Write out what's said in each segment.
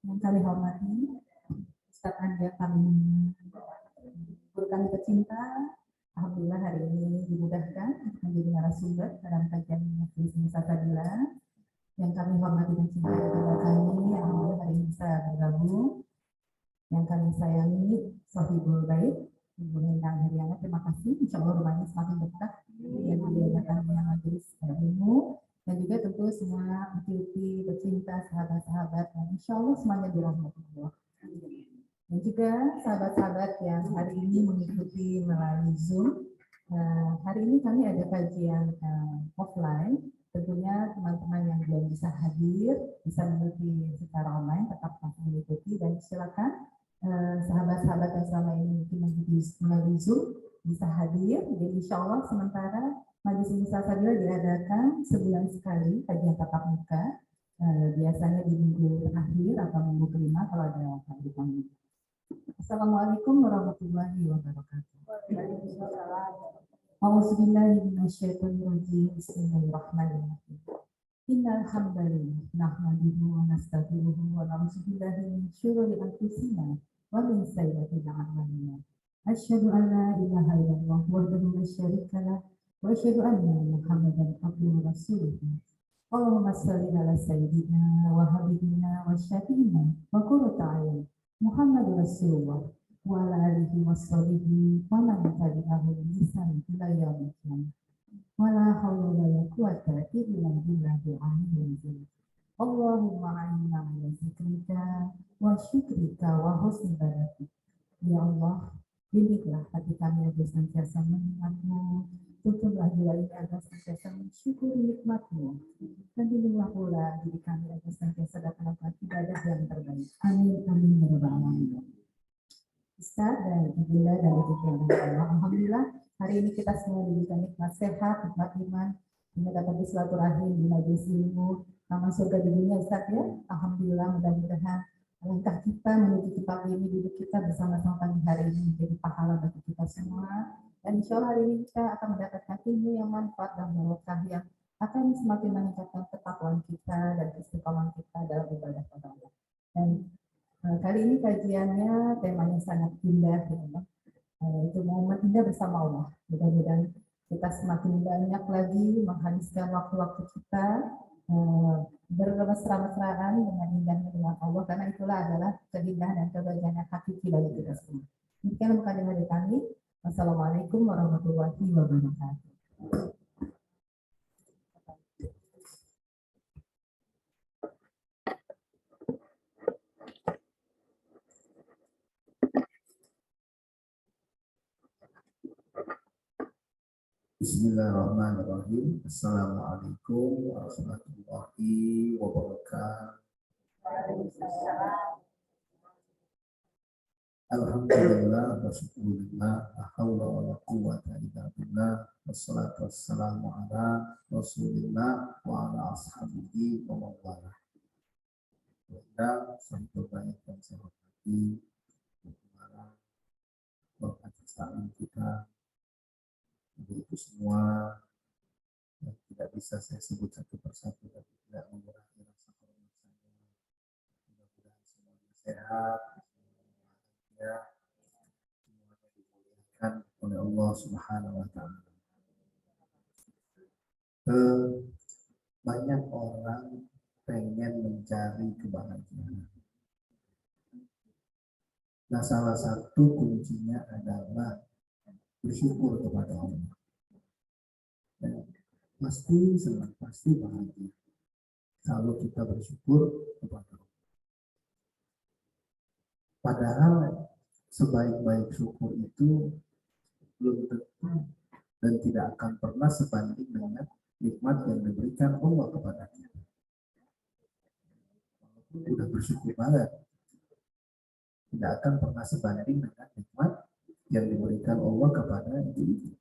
Yang kami hormati, Ustaz Anda kami, guru kami tercinta, alhamdulillah hari ini dimudahkan untuk menjadi narasumber dalam kajian Majelis Musafadila. Yang kami hormati dan cintai kepada kami, alhamdulillah hari ini bisa bergabung. Yang kami sayangi, Sohibul Baik, Ibu Hendang Heriana, terima kasih. Insya Allah rumahnya semakin dekat yang diadakan dengan majelis ilmu, dan juga tentu semua uti tercinta, sahabat-sahabat, dan insya Allah semuanya dirahmati Allah. Dan juga sahabat-sahabat yang hari ini mengikuti melalui Zoom. Hari ini kami ada kajian offline. Tentunya teman-teman yang belum bisa hadir bisa mengikuti secara online, tetap masih mengikuti, dan silakan sahabat-sahabat yang selama ini mungkin mengikuti melalui Zoom bisa hadir. Jadi insya Allah sementara Majelis Musafadila diadakan sebulan sekali kajian tatap muka, biasanya di minggu terakhir atau minggu kelima kalau ada kajian. Assalamualaikum warahmatullahi wabarakatuh. A'udzubillahiminasyaitonirrajim. Bismillahirrahmanirrahim. Innal hamdalillah nahmaduhu wa nasta'inuhu wa na'udzubillahi min syururi anfusina wa min sayyiati a'malina. Asyhadu an la ilaha illallah wahdahu la syarika lah wa asyhadu anna Muhammadan abduhu wa rasuluh. Allahumma shalli ala sayyidina wa habibina wa syafi'ina wa qurrata a'yun Muhammad Rasulullah wa ala alihi wa sahbihi wa man tabi'ahu bi ihsan ila yaumil qiyamah. Wala haula wala quwwata illa billahil aliyyil azim. Allahumma a'inna ala zikrika wa syukrika wa husni ibadatik. Ya Allah, bindiklah hati kami agar senantiasa mengingatmu, tutuplah jiwa ini agar senantiasa mensyukuri nikmatmu, dan bimbinglah pula diri kami agar senantiasa dapat melakukan ibadah yang terbaik. Amin, amin, ya rabbal alamin. Ustaz dan Ibunda dan Ibu Allah, alhamdulillah hari ini kita semua diberikan nikmat sehat, nikmat iman, hingga dapat bersilaturahim di majelis ilmu, taman surga di dunia, Ustaz ya. Alhamdulillah, mudah-mudahan langkah kita menuju tempat ini, duduk kita bersama-sama pagi hari ini menjadi pahala bagi kita semua. Dan insya Allah hari ini kita akan mendapatkan ilmu yang manfaat dan barokah yang akan semakin meningkatkan ketakwaan kita dan istiqomah kita dalam ibadah kepada Allah. Dan kali ini kajiannya temanya sangat indah, ya. Itu momen indah bersama Allah. Mudah-mudahan kita semakin banyak lagi menghabiskan waktu-waktu kita bermesra-mesraan dengan indahnya dengan Allah, karena itulah adalah keindahan dan kebahagiaan yang hakiki bagi kita semua. Demikian mukadimah dari kami. Wassalamualaikum warahmatullahi wabarakatuh. Bismillahirrahmanirrahim. Assalamualaikum warahmatullahi wabarakatuh. Alhamdulillah wa syukurillah, la haula wa la quwwata illa billah, wassalatu wassalamu ala rasulillah wa ala ashabihi wa mawala. Sahibul baik dan saya hormati para bapak saling kita, itu semua yang tidak bisa saya sebut satu persatu, tapi tidak mengurangi rasa hormat saya. Mudah-mudahan semuanya sehat, semuanya dimuliakan oleh Allah Subhanahu wa Ta'ala. Banyak orang pengen mencari kebahagiaan. Nah, salah satu kuncinya adalah bersyukur kepada Allah. Dan pasti senang, pasti bahagia kalau kita bersyukur kepada Allah. Padahal sebaik-baik syukur itu belum tentu dan tidak akan pernah sebanding dengan nikmat yang diberikan Allah kepada kita. Walaupun sudah bersyukur banget, tidak akan pernah sebanding dengan nikmat yang diberikan Allah kepada diri.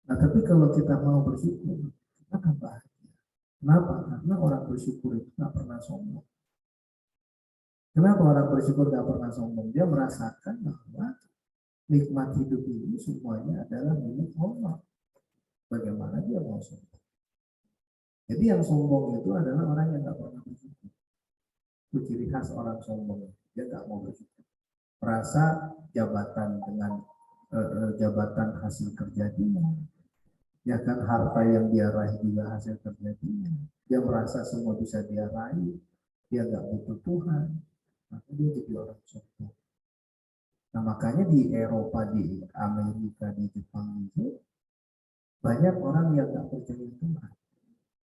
Nah, tapi kalau kita mau bersyukur, kita akan bahagia. Kenapa? Karena orang bersyukur itu tidak pernah sombong. Kenapa orang bersyukur tidak pernah sombong? Dia merasakan bahwa nikmat hidup ini semuanya adalah milik Allah. Bagaimana dia mau sombong? Jadi yang sombong itu adalah orang yang tidak pernah bersyukur. Itu ciri khas orang sombong. Dia nggak mau bersyukur. Merasa jabatan dengan jabatan hasil kerja dia, ya kan, harta yang dia raih juga hasil kerja dia. Dia merasa semua bisa dia raih, dia nggak butuh Tuhan, maka dia jadi orang sombong. Nah makanya di Eropa, di Amerika, di Jepang itu banyak orang yang nggak percaya Tuhan,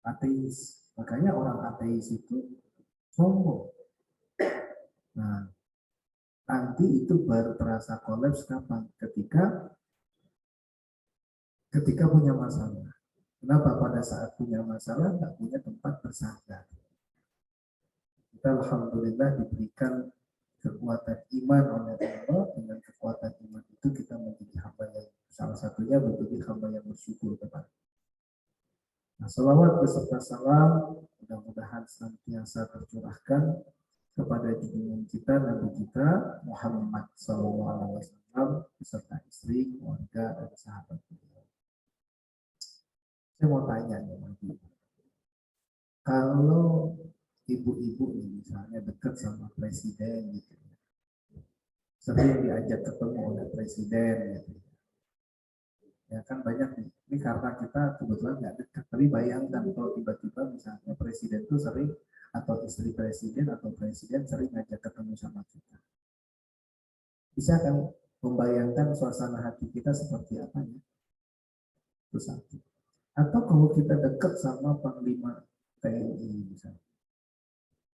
ateis. Makanya orang ateis itu sombong. Nah nanti itu baru terasa kolaps kapan? Ketika punya masalah. Kenapa? Pada saat punya masalah nggak punya tempat bersandar. Kita alhamdulillah diberikan kekuatan iman oleh Allah. Dengan kekuatan iman itu kita menjadi hamba yang, salah satunya menjadi hamba yang bersyukur kepada. Nah, salawat beserta salam mudah-mudahan senantiasa tercurahkan kepada junjungan kita Nabi kita Muhammad SAW beserta istri, keluarga, dan sahabat beliau. Saya mau tanya nih, kalau ibu-ibu misalnya dekat sama presiden gitu, sering diajak ketemu oleh presiden gitu, ya kan banyak nih. Ini karena kita kebetulan nggak dekat, tapi bayangkan kalau tiba-tiba misalnya presiden tuh sering, atau istri presiden atau presiden sering ngajak ketemu sama kita. Bisa kan membayangkan suasana hati kita seperti apa ya? Itu satu. Atau kalau kita dekat sama Panglima TNI misalnya,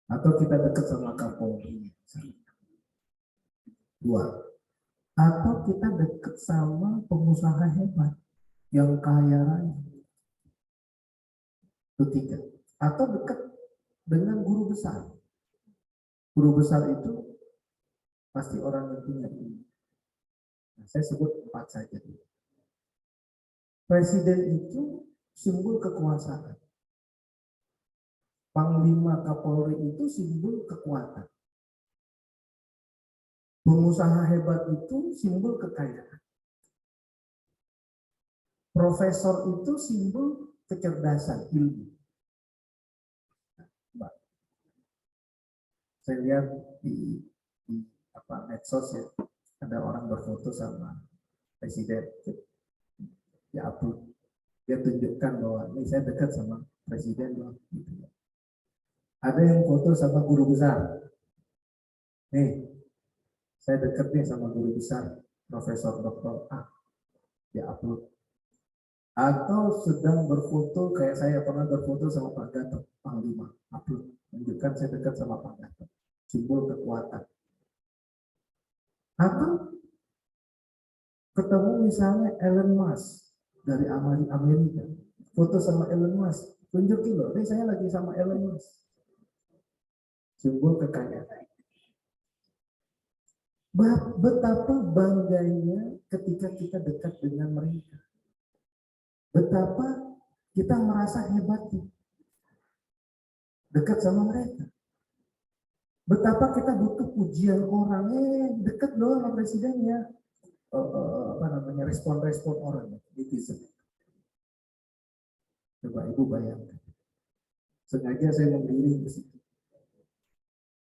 atau kita dekat sama Kapolri misalnya. Dua. Atau kita dekat sama pengusaha hebat yang kaya raya. Itu tiga. Atau dekat dengan guru besar. Guru besar itu pasti orang yang punya ilmu. Nah, saya sebut 4 saja. Presiden itu simbol kekuasaan. Panglima Kapolri itu simbol kekuatan. Pengusaha hebat itu simbol kekayaan. Profesor itu simbol kecerdasan, ilmu. Saya lihat di medsos ya, ada orang berfoto sama presiden, ya upload, dia tunjukkan bahwa ini saya dekat sama presiden loh, gitu ya. Ada yang foto sama guru besar, nih saya dekat nih sama guru besar, Profesor Dr. A, dia upload. Atau sedang berfoto kayak saya pernah berfoto sama Pak Gatot, Panglima, upload, tunjukkan saya dekat sama Pak Gatot, simbol kekuatan. Atau ketemu misalnya Elon Musk dari Amerika, foto sama Elon Musk, tunjukin loh, ini saya lagi sama Elon Musk, simbol kekayaan. Betapa bangganya ketika kita dekat dengan mereka, betapa kita merasa hebatnya dekat sama mereka, betapa kita butuh pujian orang, dekat loh sama presidennya, respon-respon orang, netizen. Coba ibu bayangkan, sengaja saya mengiring ke situ.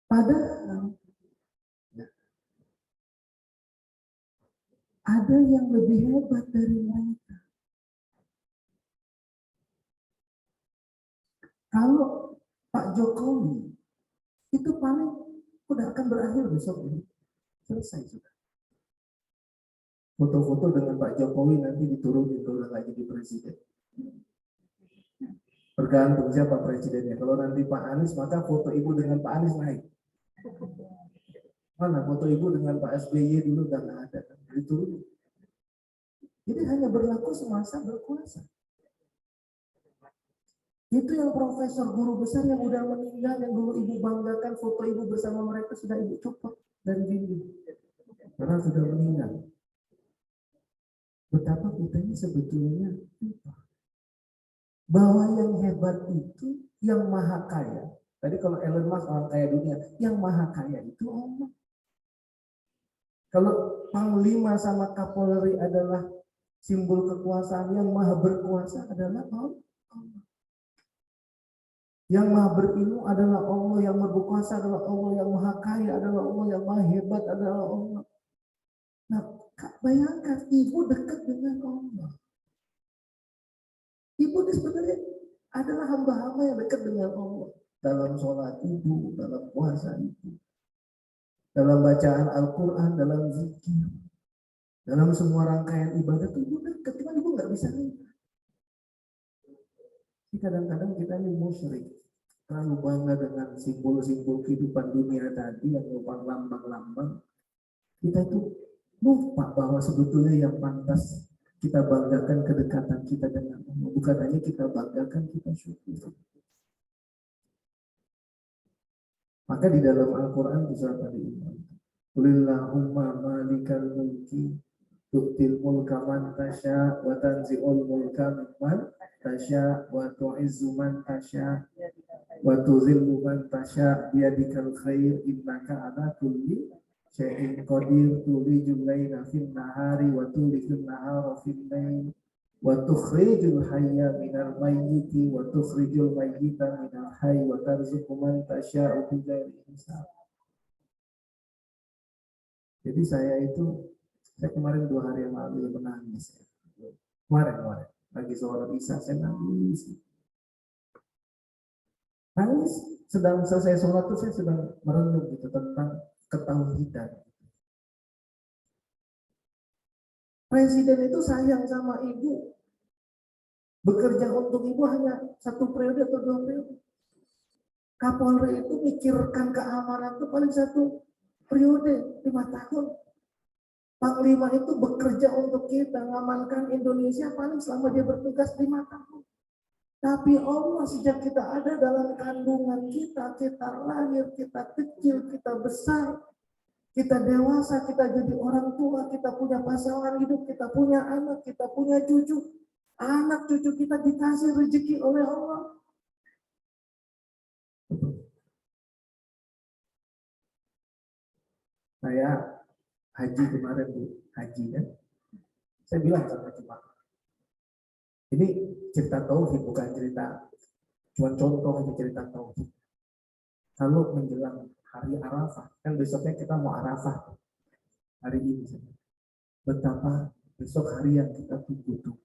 Padahal ya, ada yang lebih hebat dari mereka. Kalau Pak Jokowi itu paling udah akan berakhir besok ini, selesai sudah. Foto-foto dengan Pak Jokowi nanti diturunin kalau lagi di presiden. Tergantung siapa presidennya. Kalau nanti Pak Anies, maka foto ibu dengan Pak Anies naik. Mana foto ibu dengan Pak SBY dulu udah nggak ada, diturunin. Jadi hanya berlaku semasa berkuasa. Itu yang profesor guru besar yang udah meninggal, yang dulu ibu banggakan, foto ibu bersama mereka sudah ibu copot dari dinding karena sudah meninggal. Betapa kita ini sebetulnya bahwa yang hebat itu yang maha kaya. Tadi kalau Elon Musk orang kaya dunia, yang maha kaya itu Allah. Kalau Panglima sama Kapolri adalah simbol kekuasaan, yang maha berkuasa adalah Allah. Yang maha berilmu adalah Allah, yang berkuasa adalah Allah, yang maha kaya adalah Allah, yang maha hebat adalah Allah. Nah, bayangkan ibu dekat dengan Allah. Ibu ini sebenarnya adalah hamba-hamba yang dekat dengan Allah. Dalam sholat ibu, dalam puasa ibu, dalam bacaan Al-Quran, dalam zikir, dalam semua rangkaian ibadah itu ibu dekat, cuma ibu nggak bisa lihat. Kadang-kadang kita ini musyrik, terlalu bangga dengan simbol-simbol kehidupan dunia tadi yang merupakan lambang-lambang. Kita itu lupa bahwa sebetulnya yang pantas kita banggakan kedekatan kita dengan Allah, bukan hanya kita banggakan, kita syukur. Maka di dalam Al-Quran di surat Ali Imran, Qulillahumma malikal mulki tu'til mulka man tasya wa tanzi'ul mulka mimman tasya wa tu'izzu man tasya wa tuzillu man tasya biyadikal khair innaka ala kulli syai'in qadir tulijul laila fin nahari wa tulijul nahara fin lail wa tukhrijul hayya minal mayyiti wa tukhrijul mayyita minal hayy wa tarzuqu man tasya'u bighairi hisab. Jadi saya kemarin 2 hari yang lalu menangis. Kemarin lagi sholat isya saya nangis. Sedang selesai sholat itu saya sedang merenung gitu tentang ketauhidan. Presiden itu sayang sama ibu, bekerja untuk ibu hanya 1 periode atau 2 periode. Kapolri itu mikirkan keamanan itu paling 1 periode 5 tahun. Panglima itu bekerja untuk kita, mengamankan Indonesia paling selama dia bertugas 5 tahun. Tapi Allah sejak kita ada dalam kandungan kita lahir, kita kecil, kita besar, kita dewasa, kita jadi orang tua, kita punya pasangan hidup, kita punya anak, kita punya cucu. Anak cucu kita dikasih rezeki oleh Allah. Saya haji kemarin, haji kan. Saya bilang sama jemaah, ini cerita tauhid bukan cerita, cuma contoh ini cerita tauhid. Kalau menjelang hari Arafah, kan besoknya kita mau Arafah hari ini. Betapa besok hari yang kita tunggu.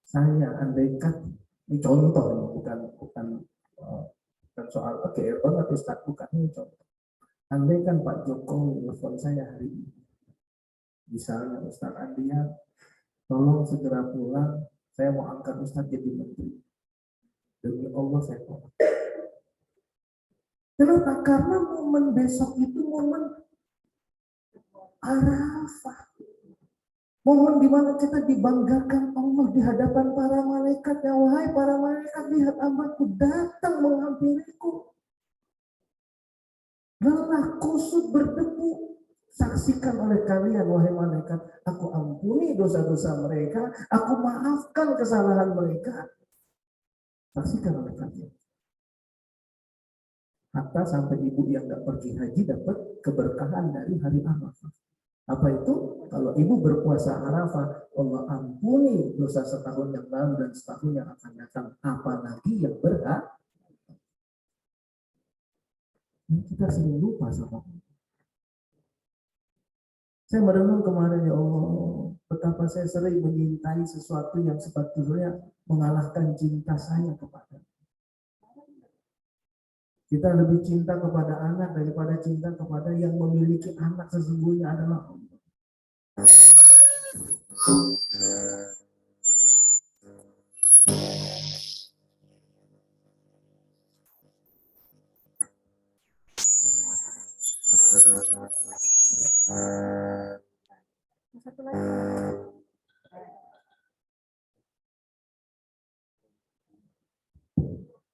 Saya andaikan, ini contoh, bukan soal keeron atau Ustaz, bukan, ini contoh. Andaikan Pak Jokowi telepon saya hari ini, misalnya Ustaz Andian, tolong segera pulang, saya mau angkat Ustaz jadi menteri. Demi Allah saya tolak. Kenapa? Karena momen besok itu momen Arafah. Momen di mana kita dibanggakan Allah di hadapan para malaikat. Ya wahai para malaikat, lihat hambaku datang menghampiriku. Lelah, kusut, berdebu. Saksikan oleh kalian, wahai malaikat, aku ampuni dosa-dosa mereka, aku maafkan kesalahan mereka. Saksikan oleh kalian. Hatta sampai ibu yang gak pergi haji dapat keberkahan dari hari Arafah. Apa itu? Kalau ibu berpuasa Arafah, Allah ampuni dosa setahun yang lalu dan setahun yang akan datang. Apalagi yang berhak. Kita sering lupa sama Allah. Saya merenung kemarin, ya Allah, betapa saya sering menyintai sesuatu yang sebetulnya mengalahkan cinta saya kepada. Kita lebih cinta kepada anak daripada cinta kepada yang memiliki anak sesungguhnya adalah Allah. Satu lagi.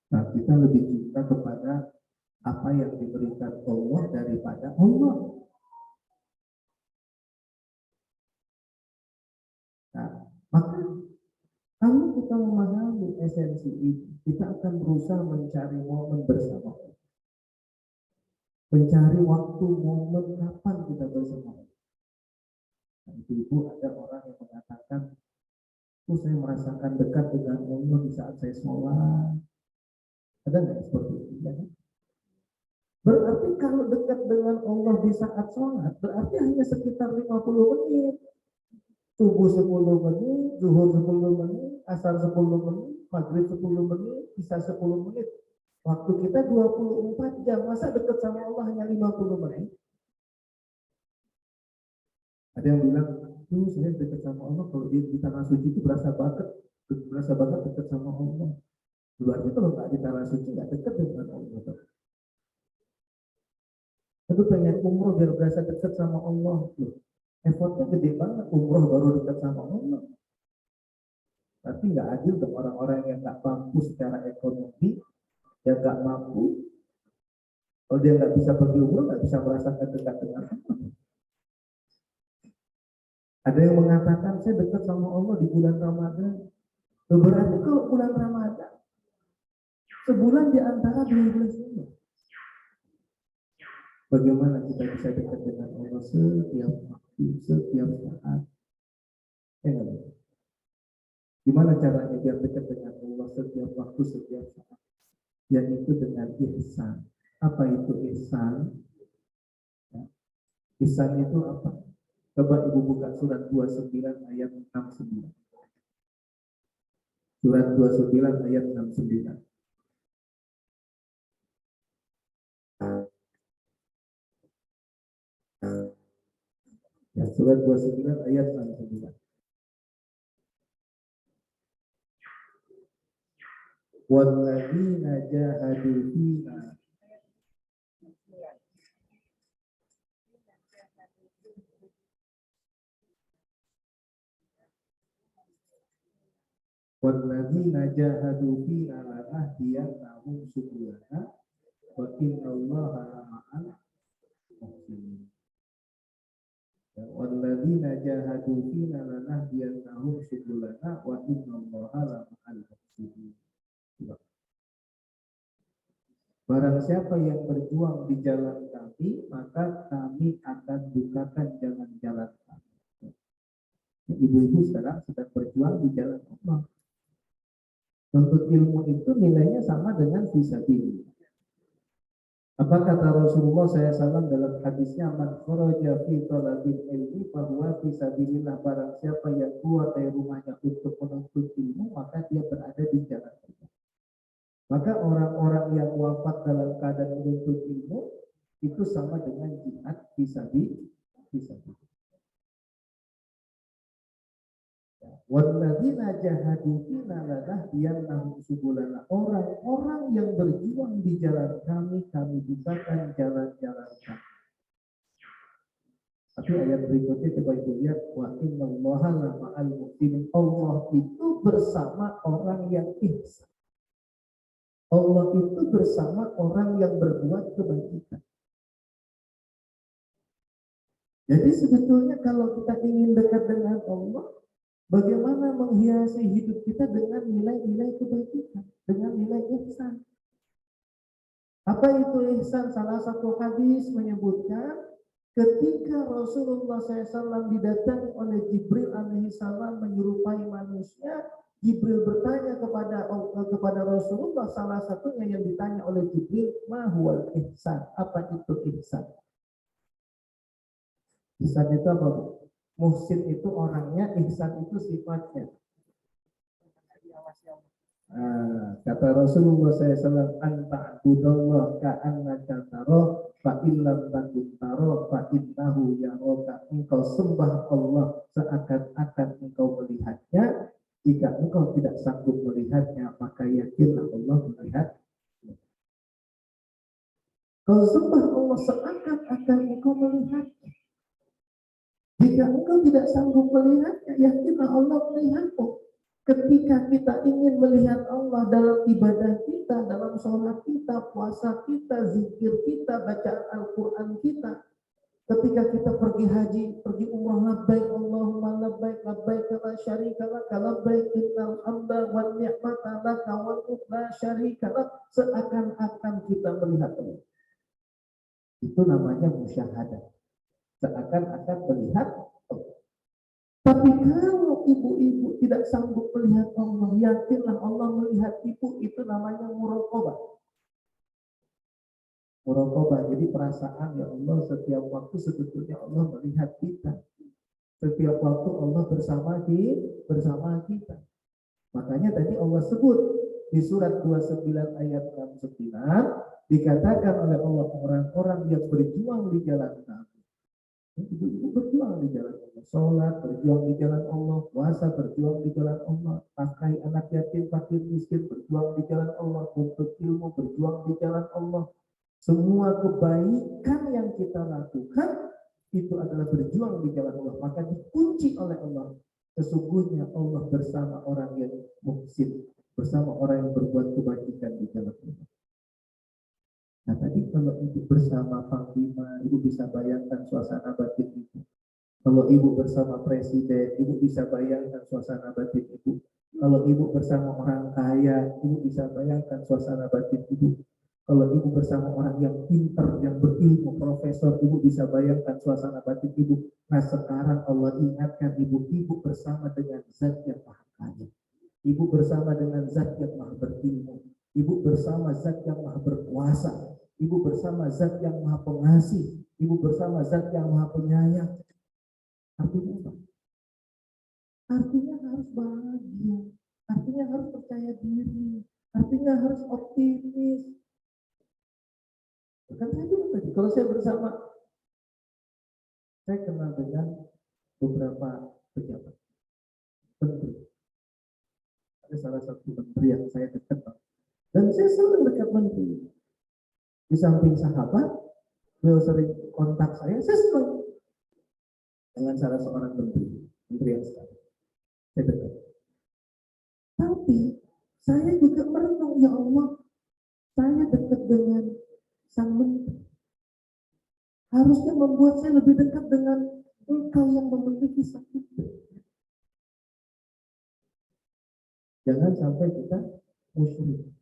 Nah, kita lebih cinta kepada apa yang diberikan Allah daripada Allah. Nah, maka kalau kita memahami esensi itu, kita akan berusaha mencari momen bersama Allah. Mencari waktu momen kapan kita bersama Allah. Ibu ada orang yang mengatakan, saya merasakan dekat dengan Allah di saat saya sholat, Ada nggak seperti itu? Ya, kan? Berarti kalau dekat dengan Allah di saat sholat, berarti hanya sekitar 50 menit. Subuh 10 menit, zuhur 10 menit, asar 10 menit, maghrib 10 menit, isya 10 menit. Waktu kita 24 jam, masa dekat sama Allah hanya 50 menit? Ada yang bilang, tuh saya dekat sama Allah, kalau di tanah suci itu berasa banget dekat sama Allah. Berarti kalau nggak di tanah suci, nggak dekat dengan Allah. Itu pengen umroh biar berasa dekat sama Allah. Loh, effortnya gede banget, umroh baru dekat sama Allah. Tapi nggak adil dong orang-orang yang nggak mampu secara ekonomi, yang nggak mampu. Kalau dia nggak bisa pergi umroh, nggak bisa merasakan dekat dengan Allah. Ada yang mengatakan saya dekat sama Allah di bulan Ramadan. Berarti kalau bulan Ramadan, sebulan di antara 12 bulan. Bagaimana kita bisa dekat dengan Allah setiap waktu, setiap saat? Gimana caranya biar dekat dengan Allah setiap waktu, setiap saat? Yaitu dengan ihsan. Apa itu ihsan? Ya. Ihsan itu apa? Coba Ibu buka surat 29 ayat 69. Surat 29 ayat 69. Ya, surat 29 ayat 69. Walladzina jahadu fina walladzina jahadu fina lanahdiyannahum subulana wa innallaha lama'al muhsinin. Walladzina jahadu fina lanahdiyannahum subulana wa innallaha lama'al muhsinin. Barang siapa yang berjuang di jalan kami, maka kami akan bukakan jalan-jalan kami. Ibu-ibu sekarang sedang berjuang di jalan Allah. Untuk ilmu itu nilainya sama dengan fisabilillah. Apa kata Rasulullah SAW dalam hadisnya, man kharaja fi talabil ilmi fahuwa fisabilillah. Barang siapa yang keluar dari rumahnya untuk menuntut ilmu, maka dia berada di jalan Allah. Maka orang-orang yang wafat dalam keadaan menuntut ilmu itu sama dengan jihad fisabilillah. Walladzina jahadu fina lanahdiyannahum subulana. Orang-orang yang berjuang di jalan kami, kami bukakan jalan-jalan kami. Tapi ayat berikutnya coba ibu lihat, wa innallaha lama'al muhsinin. Allah itu bersama orang yang ihsan. Allah itu bersama orang yang berbuat kebaikan. Jadi sebetulnya kalau kita ingin dekat dengan Allah, bagaimana menghiasi hidup kita dengan nilai-nilai kebaikan, dengan nilai ihsan. Apa itu ihsan? Salah satu hadis menyebutkan ketika Rasulullah SAW didatangi oleh Jibril alaihissalam menyerupai manusia, Jibril bertanya kepada Rasulullah, salah satunya yang ditanya oleh Jibril, ma huwal ihsan? Apa itu ihsan? Ihsan itu apa, Bu? Muhsin itu orangnya, ihsan itu sifatnya. Kata Rasulullah SAW, anta'budallah ka'annaka taro fa illam takun taro fa innahu yaraka. Engkau sembah Allah seakan-akan engkau melihatnya. Jika engkau tidak sanggup melihatnya, maka yakinlah Allah melihat. Kau sembah Allah seakan-akan engkau melihatnya. Jika engkau tidak sanggup melihatnya, yakinlah Allah melihatmu. Ketika kita ingin melihat Allah dalam ibadah kita, dalam sholat kita, puasa kita, zikir kita, bacaan Al-Quran kita, ketika kita pergi haji, pergi umrah, labbaik Allahumma labbaik, labbaik la syarika laka, labbaik innal hamda wan ni'mata laka wal mulk la syarika lak, seakan-akan kita melihat Allah. Itu namanya musyahadah. Seakan-akan melihat Allah. Tapi kalau ibu-ibu tidak sanggup melihat Allah, yakinlah Allah melihat ibu, itu namanya muraqabah. Muraqabah, jadi perasaan ya Allah setiap waktu sebetulnya Allah melihat kita. Setiap waktu Allah bersama kita. Makanya tadi Allah sebut di surat 29 ayat 69 dikatakan oleh Allah orang-orang yang berjuang di jalan kami. Ibu-ibu berjuang di jalan Allah, sholat berjuang di jalan Allah, puasa berjuang di jalan Allah, pakai anak yatim, fakir miskin berjuang di jalan Allah, untuk ilmu berjuang di jalan Allah. Semua kebaikan yang kita lakukan itu adalah berjuang di jalan Allah. Maka dikunci oleh Allah. Sesungguhnya Allah bersama orang yang muhsin, bersama orang yang berbuat kebajikan di jalan Allah. Nah tadi kalau ibu bersama Panglima, ibu bisa bayangkan suasana batin ibu. Kalau ibu bersama presiden, ibu bisa bayangkan suasana batin ibu. Kalau ibu bersama orang kaya, ibu bisa bayangkan suasana batin ibu. Kalau ibu bersama orang yang pintar, yang berilmu, profesor, ibu bisa bayangkan suasana batin ibu. Nah sekarang Allah ingatkan ibu bersama dengan zat yang maha kaya. Ibu bersama dengan zat yang maha berilmu. Ibu bersama zat yang maha berkuasa. Ibu bersama zat yang maha pengasih. Ibu bersama zat yang maha penyayang. Artinya apa? Artinya harus bahagia. Artinya harus percaya diri. Artinya harus optimis. Kan saya bilang tadi, kalau saya bersama, saya kenal dengan beberapa pejabat, menteri. Ada salah satu menteri yang saya dekat, dan saya selalu dekat menteri. Di samping sahabat, beliau sering kontak saya senang dengan salah seorang menteri yang sekarang. Saya dekat. Tapi saya juga merenung, ya Allah, saya dekat dengan sang menteri. Harusnya membuat saya lebih dekat dengan Engkau yang memiliki sakit. Jangan sampai kita musyrik.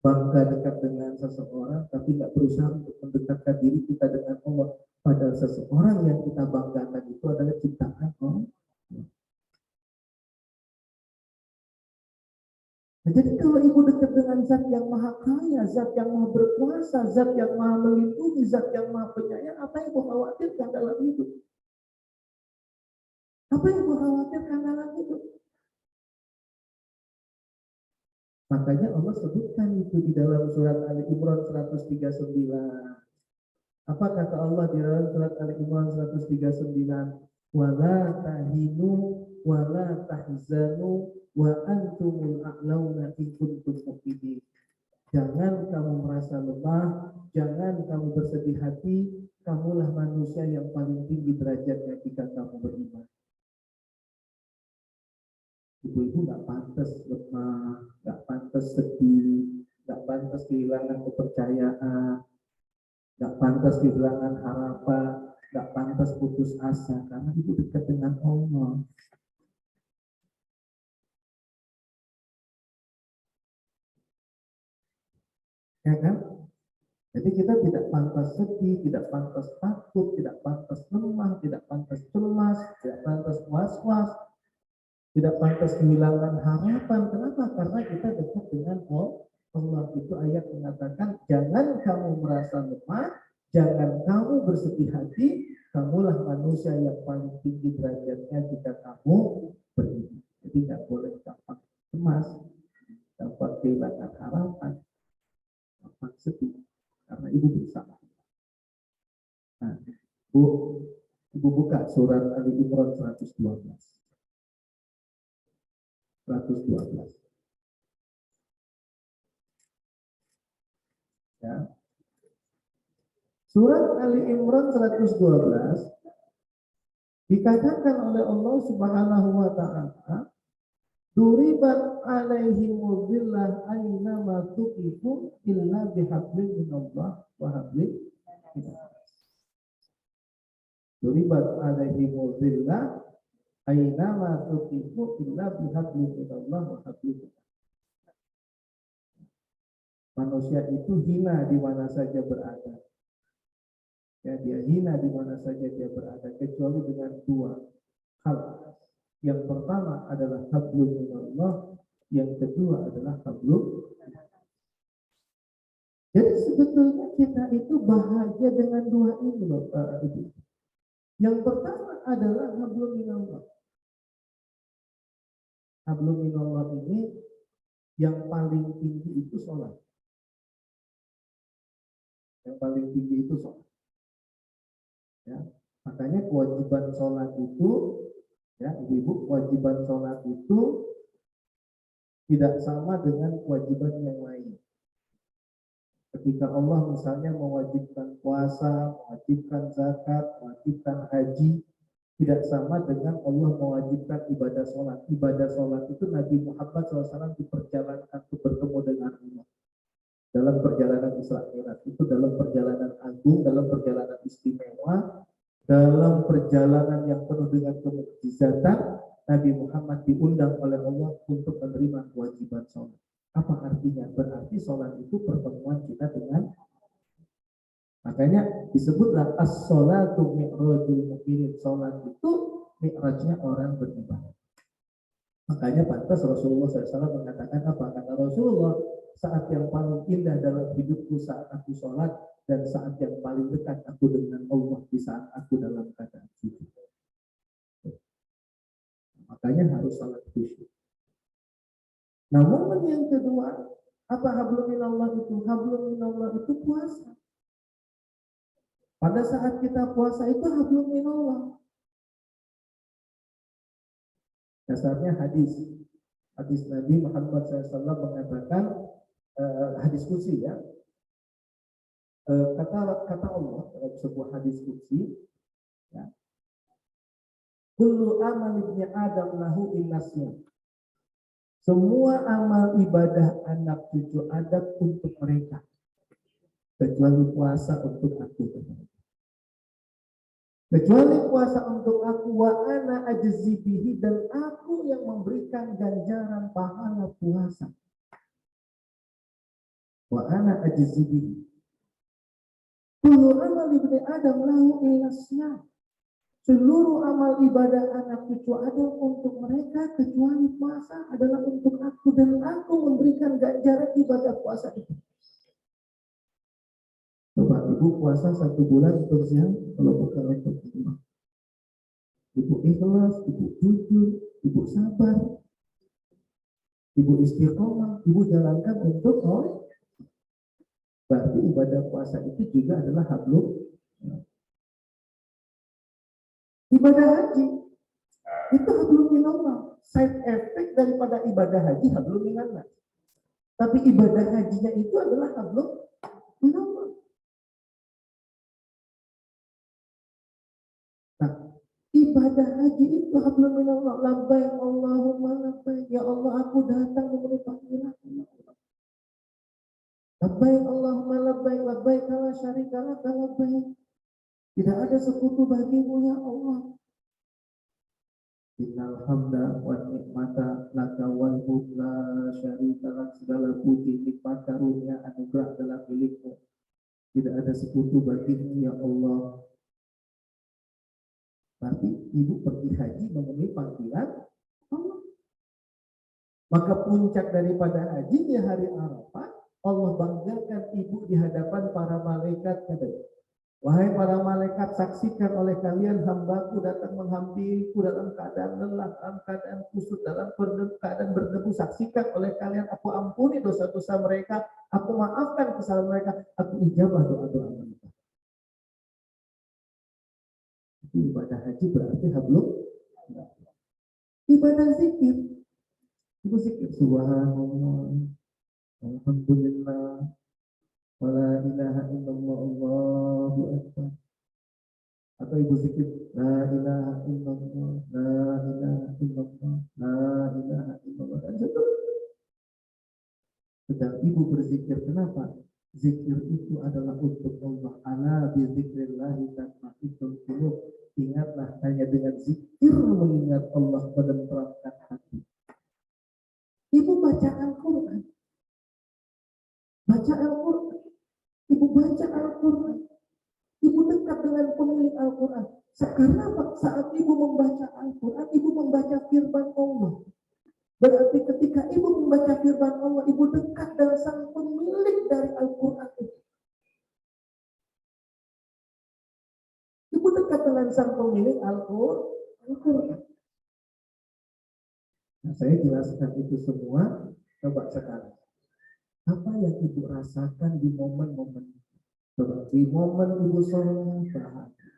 Bangga dekat dengan seseorang, tapi tidak berusaha untuk mendekatkan diri kita dengan Allah. Padahal seseorang yang kita banggakan itu adalah ciptaan Allah. Nah, jadi kalau ibu dekat dengan zat yang maha kaya, zat yang maha berkuasa, zat yang maha melindungi, zat yang maha penyayang, apa yang ibu khawatirkan dalam hidup? Apa yang ibu khawatirkan dalam hidup? Makanya Allah sebutkan itu di dalam surat Ali Imran 139. Apa kata Allah di dalam surat Ali Imran 139? Wala tahinu wala tahzanu wa antumul a'launa in kuntum mu'minin. Jangan kamu merasa lemah, jangan kamu bersedih hati, kamulah manusia yang paling tinggi derajatnya jika kamu beriman. Ibu-ibu nggak pantas lemah, nggak pantas sedih, nggak pantas kehilangan kepercayaan, nggak pantas kehilangan harapan, nggak pantas putus asa, karena ibu dekat dengan Allah. Ya kan? Jadi kita tidak pantas sedih, tidak pantas takut, tidak pantas lemah, tidak pantas cemas, tidak pantas was-was, tidak pantas kehilangan harapan. Kenapa? Karena kita dekat dengan Allah. Itu ayat mengatakan, jangan kamu merasa lemah, jangan kamu bersedih hati, kamulah manusia yang paling tinggi derajatnya jika kamu beriman. Jadi nggak boleh gampang cemas, gampang kehilangan harapan, gampang sedih, karena ibu bersama. Nah, ibu buka surat Ali Imran 112. 112. Ya. Surat Ali Imran 112 dikatakan oleh Allah Subhanahu wa taala, duribat alaihimul dhillah aina ma tuqifu illa bihablin minallah wa hablin minallah. Duribat alaihimul dhillah aina ma tuqifu illa bihablin minallah wa hablin minallah. Manusia itu hina di mana saja berada. Ya, dia hina di mana saja dia berada, kecuali dengan dua hal. Yang pertama adalah hablum minallah, yang kedua adalah hablum. Jadi sebetulnya kita itu bahagia dengan dua ini loh, Ibu. Yang pertama adalah hablum minallah. Hablum minallah ini yang paling tinggi itu sholat. Yang paling tinggi itu sholat. Ya. Makanya kewajiban sholat itu, ya ibu-ibu, kewajiban sholat itu tidak sama dengan kewajiban yang lain. Ketika Allah misalnya mewajibkan puasa, mewajibkan zakat, mewajibkan haji, tidak sama dengan Allah mewajibkan ibadah sholat. Ibadah sholat itu Nabi Muhammad SAW diperjalankan untuk bertemu dengan Allah. Dalam perjalanan Isra Mi'raj itu dalam perjalanan agung, dalam perjalanan istimewa, dalam perjalanan yang penuh dengan kemukjizatan, Nabi Muhammad diundang oleh Allah untuk menerima kewajiban sholat. Apa artinya? Berarti sholat itu pertemuan kita dengan, makanya disebutlah as-sholatu mi'rajul mu'minin. Sholat itu mi'rajnya orang beribadah. Makanya pantas Rasulullah SAW mengatakan apa? Kata Rasulullah, saat yang paling indah dalam hidupku saat aku sholat, dan saat yang paling dekat aku dengan Allah di saat aku dalam keadaan sujud. Makanya harus sholat khusyuk. Nah, momen yang kedua, apa hablum minallah itu? Hablum minallah itu puasa. Pada saat kita puasa itu hablum minallah. Dasarnya hadis Nabi Muhammad SAW mengatakan, hadis qudsi ya, kata Allah dalam sebuah hadis qudsi, ya, kullu amal ibni adam lahu innasya. Semua amal ibadah anak cucu Adam untuk mereka, kecuali puasa untuk aku. Kecuali puasa untuk aku, wa ana ajzi bihi, dan aku yang memberikan ganjaran pahala puasa. Wa ana ajzi bihi. Kullu amal ibni Adam lahu innasya. Seluruh amal ibadah anak cucu Adam untuk mereka, kecuali puasa adalah untuk aku, dan aku memberikan ganjaran ibadah puasa itu. Coba ibu puasa 1 bulan untuk siang, kalau bukan untuk rumah. Ibu ikhlas, ibu jujur, ibu sabar, ibu istiqomah, ibu jalankan untuk Allah. Berarti ibadah puasa itu juga adalah hablum. Ibadah haji itu hablum minallah. Side effect daripada ibadah haji hablum minallah. Tapi ibadah hajinya itu adalah hablum minallah. Nah, ibadah haji itu hablum minallah. Labbaik Allahumma labbaik. Ya Allah, aku datang memenuhi panggilan-Mu. Labbaik Allahumma labbaik, labbaik la syarika lak, labbaik. Tidak ada sekutu bagimu ya Allah. Innal hamda wa ni'mata laka wal mulk la syarika lak. Segala puji, nikmat, karunia, anugerah adalah milikmu. Tidak ada sekutu bagimu ya Allah. Berarti ibu pergi haji memenuhi panggilan Allah. Maka puncak daripada haji di hari Arafah, Allah banggakan ibu di hadapan para malaikat. Wahai para malaikat, saksikan oleh kalian hambaku datang menghampiriku dalam keadaan lelah, dalam keadaan kusut, dalam keadaan berdebu. Saksikan oleh kalian, aku ampuni dosa-dosa mereka, aku maafkan kesalahan mereka, aku ijabah doa-doa mereka. Itu ibadah haji berarti hablum. Ibadah zikir, ibu zikir subhanallah, alhamdulillah, wala ilaha illallah, Allahu akbar. Atau ibu zikir la ilaha illallah, la ilaha illallah, la ilaha illallah. Dan sedang ibu berzikir, kenapa? Zikir itu adalah untuk Allah. Ala bi dzikrillahi tatma'innul qulub. Ingatlah, hanya dengan zikir mengingat Allah menenteramkan hati. Ibu baca Al-Quran. Baca Al-Quran. Ibu baca Al-Quran. Ibu dekat dengan pemilik Al-Quran. Sekarang saat ibu membaca Al-Quran, ibu membaca firman Allah. Berarti ketika ibu membaca firman Allah, ibu dekat dengan sang pemilik dari Al-Quran itu. dan sang pemilik Al-Quran. Nah, saya jelaskan itu semua. Coba sekarang, apa yang ibu rasakan di momen-momen itu? Coba, di momen ibu sholat bahagia,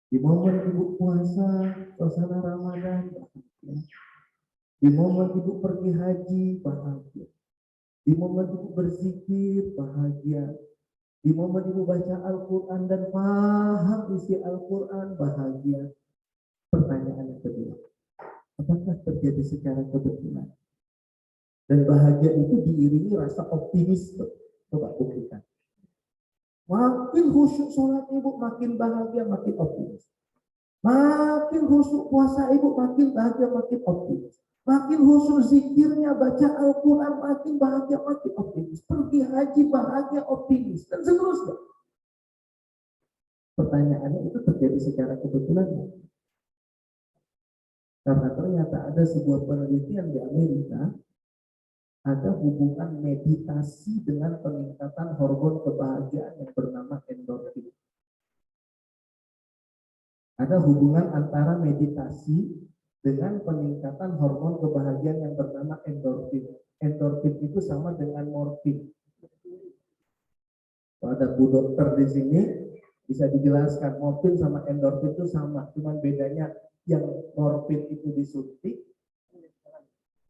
di momen ibu puasa suasana Ramadan bahagia, di momen ibu pergi haji bahagia, di momen ibu berzikir bahagia, di momen ibu baca Al-Quran dan paham isi Al-Quran bahagia. Pertanyaan yang kedua, apakah terjadi secara kebetulan? Dan bahagia itu diiringi rasa optimisme. Coba buktikan. Makin khusyuk sholat ibu, makin bahagia, makin optimis. Makin khusyuk puasa ibu, makin bahagia, makin optimis. Makin khusyuk zikirnya, baca Al-Quran, makin bahagia, makin optimis. Pergi haji, bahagia, optimis. Dan seterusnya. Pertanyaannya, itu terjadi secara kebetulan. Karena ternyata ada sebuah penelitian di Amerika, ada hubungan meditasi dengan peningkatan hormon kebahagiaan yang bernama endorfin. Ada hubungan antara meditasi dengan peningkatan hormon kebahagiaan yang bernama endorfin. Endorfin itu sama dengan morfin. Kalau ada Bu Dokter di sini, bisa dijelaskan morfin sama endorfin itu sama, cuman bedanya yang morfin itu disuntik.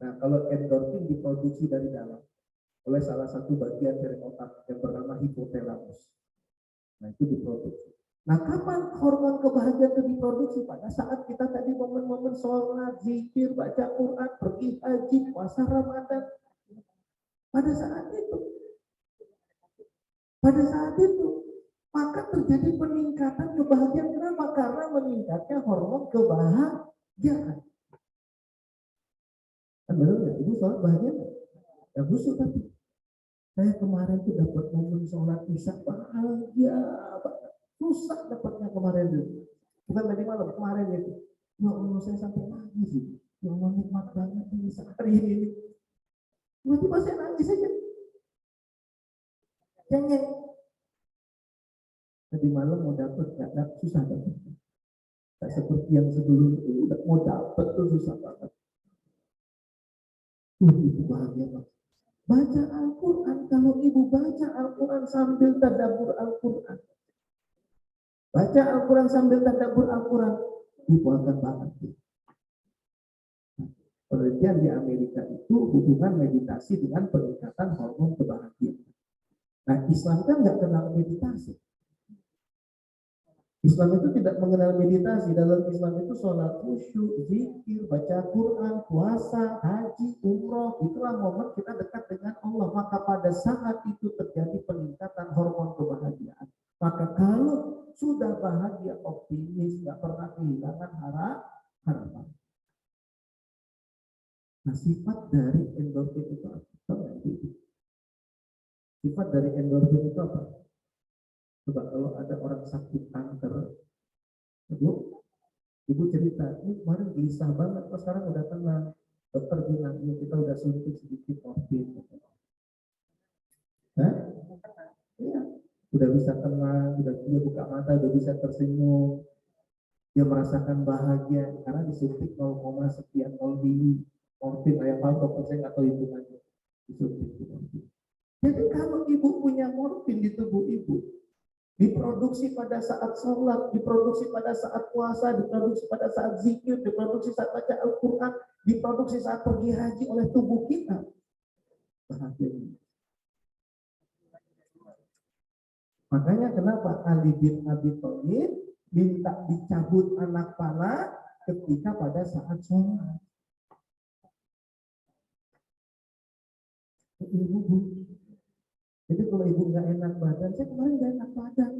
Nah, kalau endorfin diproduksi dari dalam oleh salah satu bagian dari otak yang bernama hipotalamus. Nah, itu diproduksi. Nah, kapan hormon kebahagiaan itu diproduksi? Pada saat kita tadi momen-momen sholat, zikir, baca Quran, pergi haji, puasa Ramadan. Pada saat itu. Pada saat itu. Maka terjadi peningkatan kebahagiaan. Kenapa? Karena meningkatnya hormon kebahagiaan. Kan benar nggak? Ibu sholat bahagia nggak? Ya khusyuk tapi. Saya kemarin tuh dapat momen sholat isya bahagia banget. Susah dapatnya kemarin itu. Bukan tadi malam, kemarin itu. Ya Allah, saya sampai nangis sih. Ya Allah, nikmat banget nih saat hari ini. Tiba-tiba saya nangis aja. Cengeng. Tadi malam mau dapat, nggak dapat, susah dapat. Tak seperti yang sebelum itu, udah mau dapat tuh susah banget. Itu bahagia banget. Baca Al-Quran, kalau ibu baca Al-Quran sambil tadabbur Al-Quran. Baca Al-Quran sambil tadabbur Al-Quran, ibu akan bahagia. Penelitian di Amerika itu hubungan meditasi dengan peningkatan hormon kebahagiaan. Nah, Islam kan nggak kenal meditasi. Islam itu tidak mengenal meditasi. Dalam Islam itu sholat khusyuk, zikir, baca Quran, puasa, haji, umroh. Itulah momen kita dekat dengan Allah. Maka pada saat itu terjadi peningkatan hormon kebahagiaan. Maka kalau sudah bahagia, optimis, nggak pernah kehilangan harapan. Nah, sifat dari endorfin itu apa? Sifat dari endorfin itu apa? Coba kalau ada orang sakit kanker, ibu cerita, ini kemarin gelisah banget, kok sekarang udah tenang. Dokter bilang, ya kita udah suntik sedikit morfin. Hah? Iya, udah bisa tenang, udah buka mata, udah bisa tersenyum. Dia merasakan bahagia karena disuntik 0, sekian 0 mili morfin. Kayak apa dokter saya nggak tahu hitungannya. Disuntik morfin. Jadi kalau ibu punya morfin di tubuh ibu, diproduksi pada saat sholat, diproduksi pada saat puasa, diproduksi pada saat zikir, diproduksi saat baca Al-Quran, diproduksi saat pergi haji oleh tubuh kita. Bahagia. Makanya kenapa Ali bin Abi Thalib minta dicabut anak panah ketika pada saat sholat. Ibu. Jadi kalau ibu nggak enak badan, saya kemarin nggak enak badan.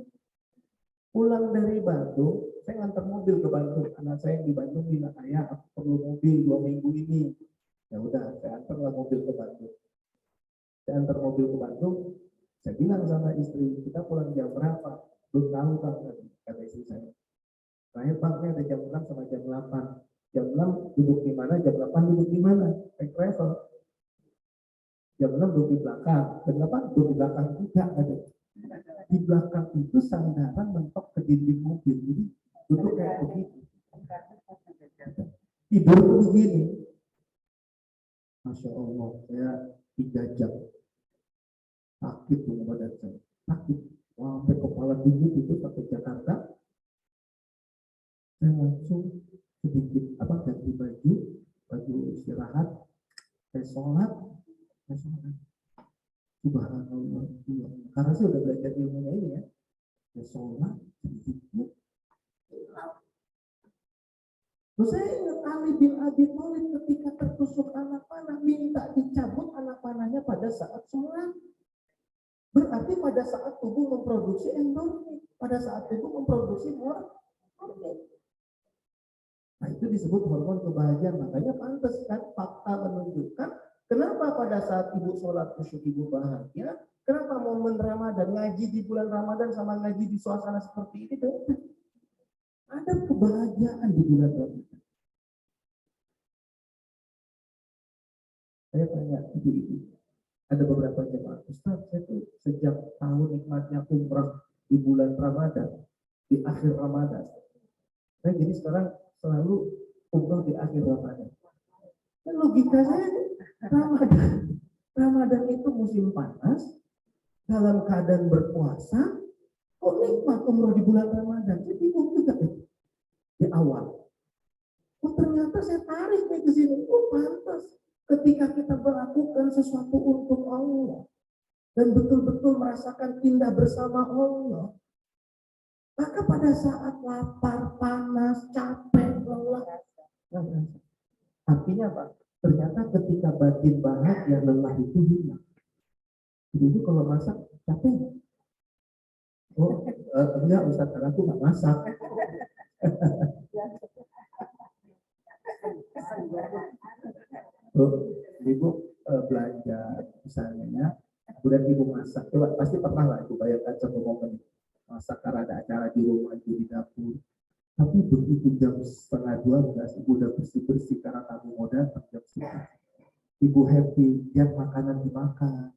Pulang dari Bandung, saya ngantar mobil ke Bandung. Anak saya yang di Bandung bilang, ayah aku perlu mobil 2 minggu ini. Ya udah, saya antarlah mobil ke Bandung. Saya antar mobil ke Bandung, saya bilang sama istri, kita pulang jam berapa? Belum tahu Bang, kata istri saya. Terakhir Bangnya ada jam 6 sama jam 8. Jam 6 duduk di mana, jam 8 duduk di mana? Naik travel. Jam 6 duduk di belakang, jam 8 duduk di belakang juga ada. Di belakang itu sandaran mentok ke dinding mobil, jadi Tidur tuh begini, Masya Allah, saya 3 jam sakit tuh badan saya, sakit. Wah, sampai kepala dingin itu sampai Jakarta, saya langsung sedikit ganti baju istirahat, saya sholat. Subhanallah, karena saya udah belajar ilmunya ini ya, saya sholat sedikit. Terus saya ingat Ali bin Abi Thalib ketika tertusuk anak panah, minta dicabut anak panahnya pada saat sholat. Berarti pada saat tubuh memproduksi endorfin, pada saat tubuh memproduksi hormon. Nah, itu disebut hormon kebahagiaan. Makanya pantas kan fakta menunjukkan kenapa pada saat ibu sholat khusyuk ibu bahagia, kenapa momen Ramadan, ngaji di bulan Ramadan sama ngaji di suasana seperti ini beda. Ada kebahagiaan di bulan Ramadan. Saya tanya ibu-ibu, ada beberapa jemaah, Ustaz, saya tuh sejak tahun nikmatnya umrah di bulan Ramadan, di akhir Ramadan. Saya jadi sekarang selalu umrah di akhir Ramadan. Dan logika saya, Ramadan itu musim panas, dalam keadaan berpuasa, kok nikmat umrah di bulan Ramadan? Jadi bingung juga di awal. Oh, ternyata saya tarik nih ke sini. Oh, pantas. Ketika kita melakukan sesuatu untuk Allah dan betul-betul merasakan indah bersama Allah, maka pada saat lapar, panas, capek, lelah, artinya apa? Ternyata ketika batin bahagia, lelah itu hilang. Jadi kalau masak capek. Oh, enggak Ustaz, karena aku nggak masak. Oh, ibu belanja misalnya, kemudian ibu masak, coba pasti pernah lah ibu bayangkan satu momen masak karena ada acara di rumah ibu di dapur, tapi begitu jam 11:30 ibu udah bersih karena tamu mau datang jam 11, ibu happy, lihat makanan dimakan,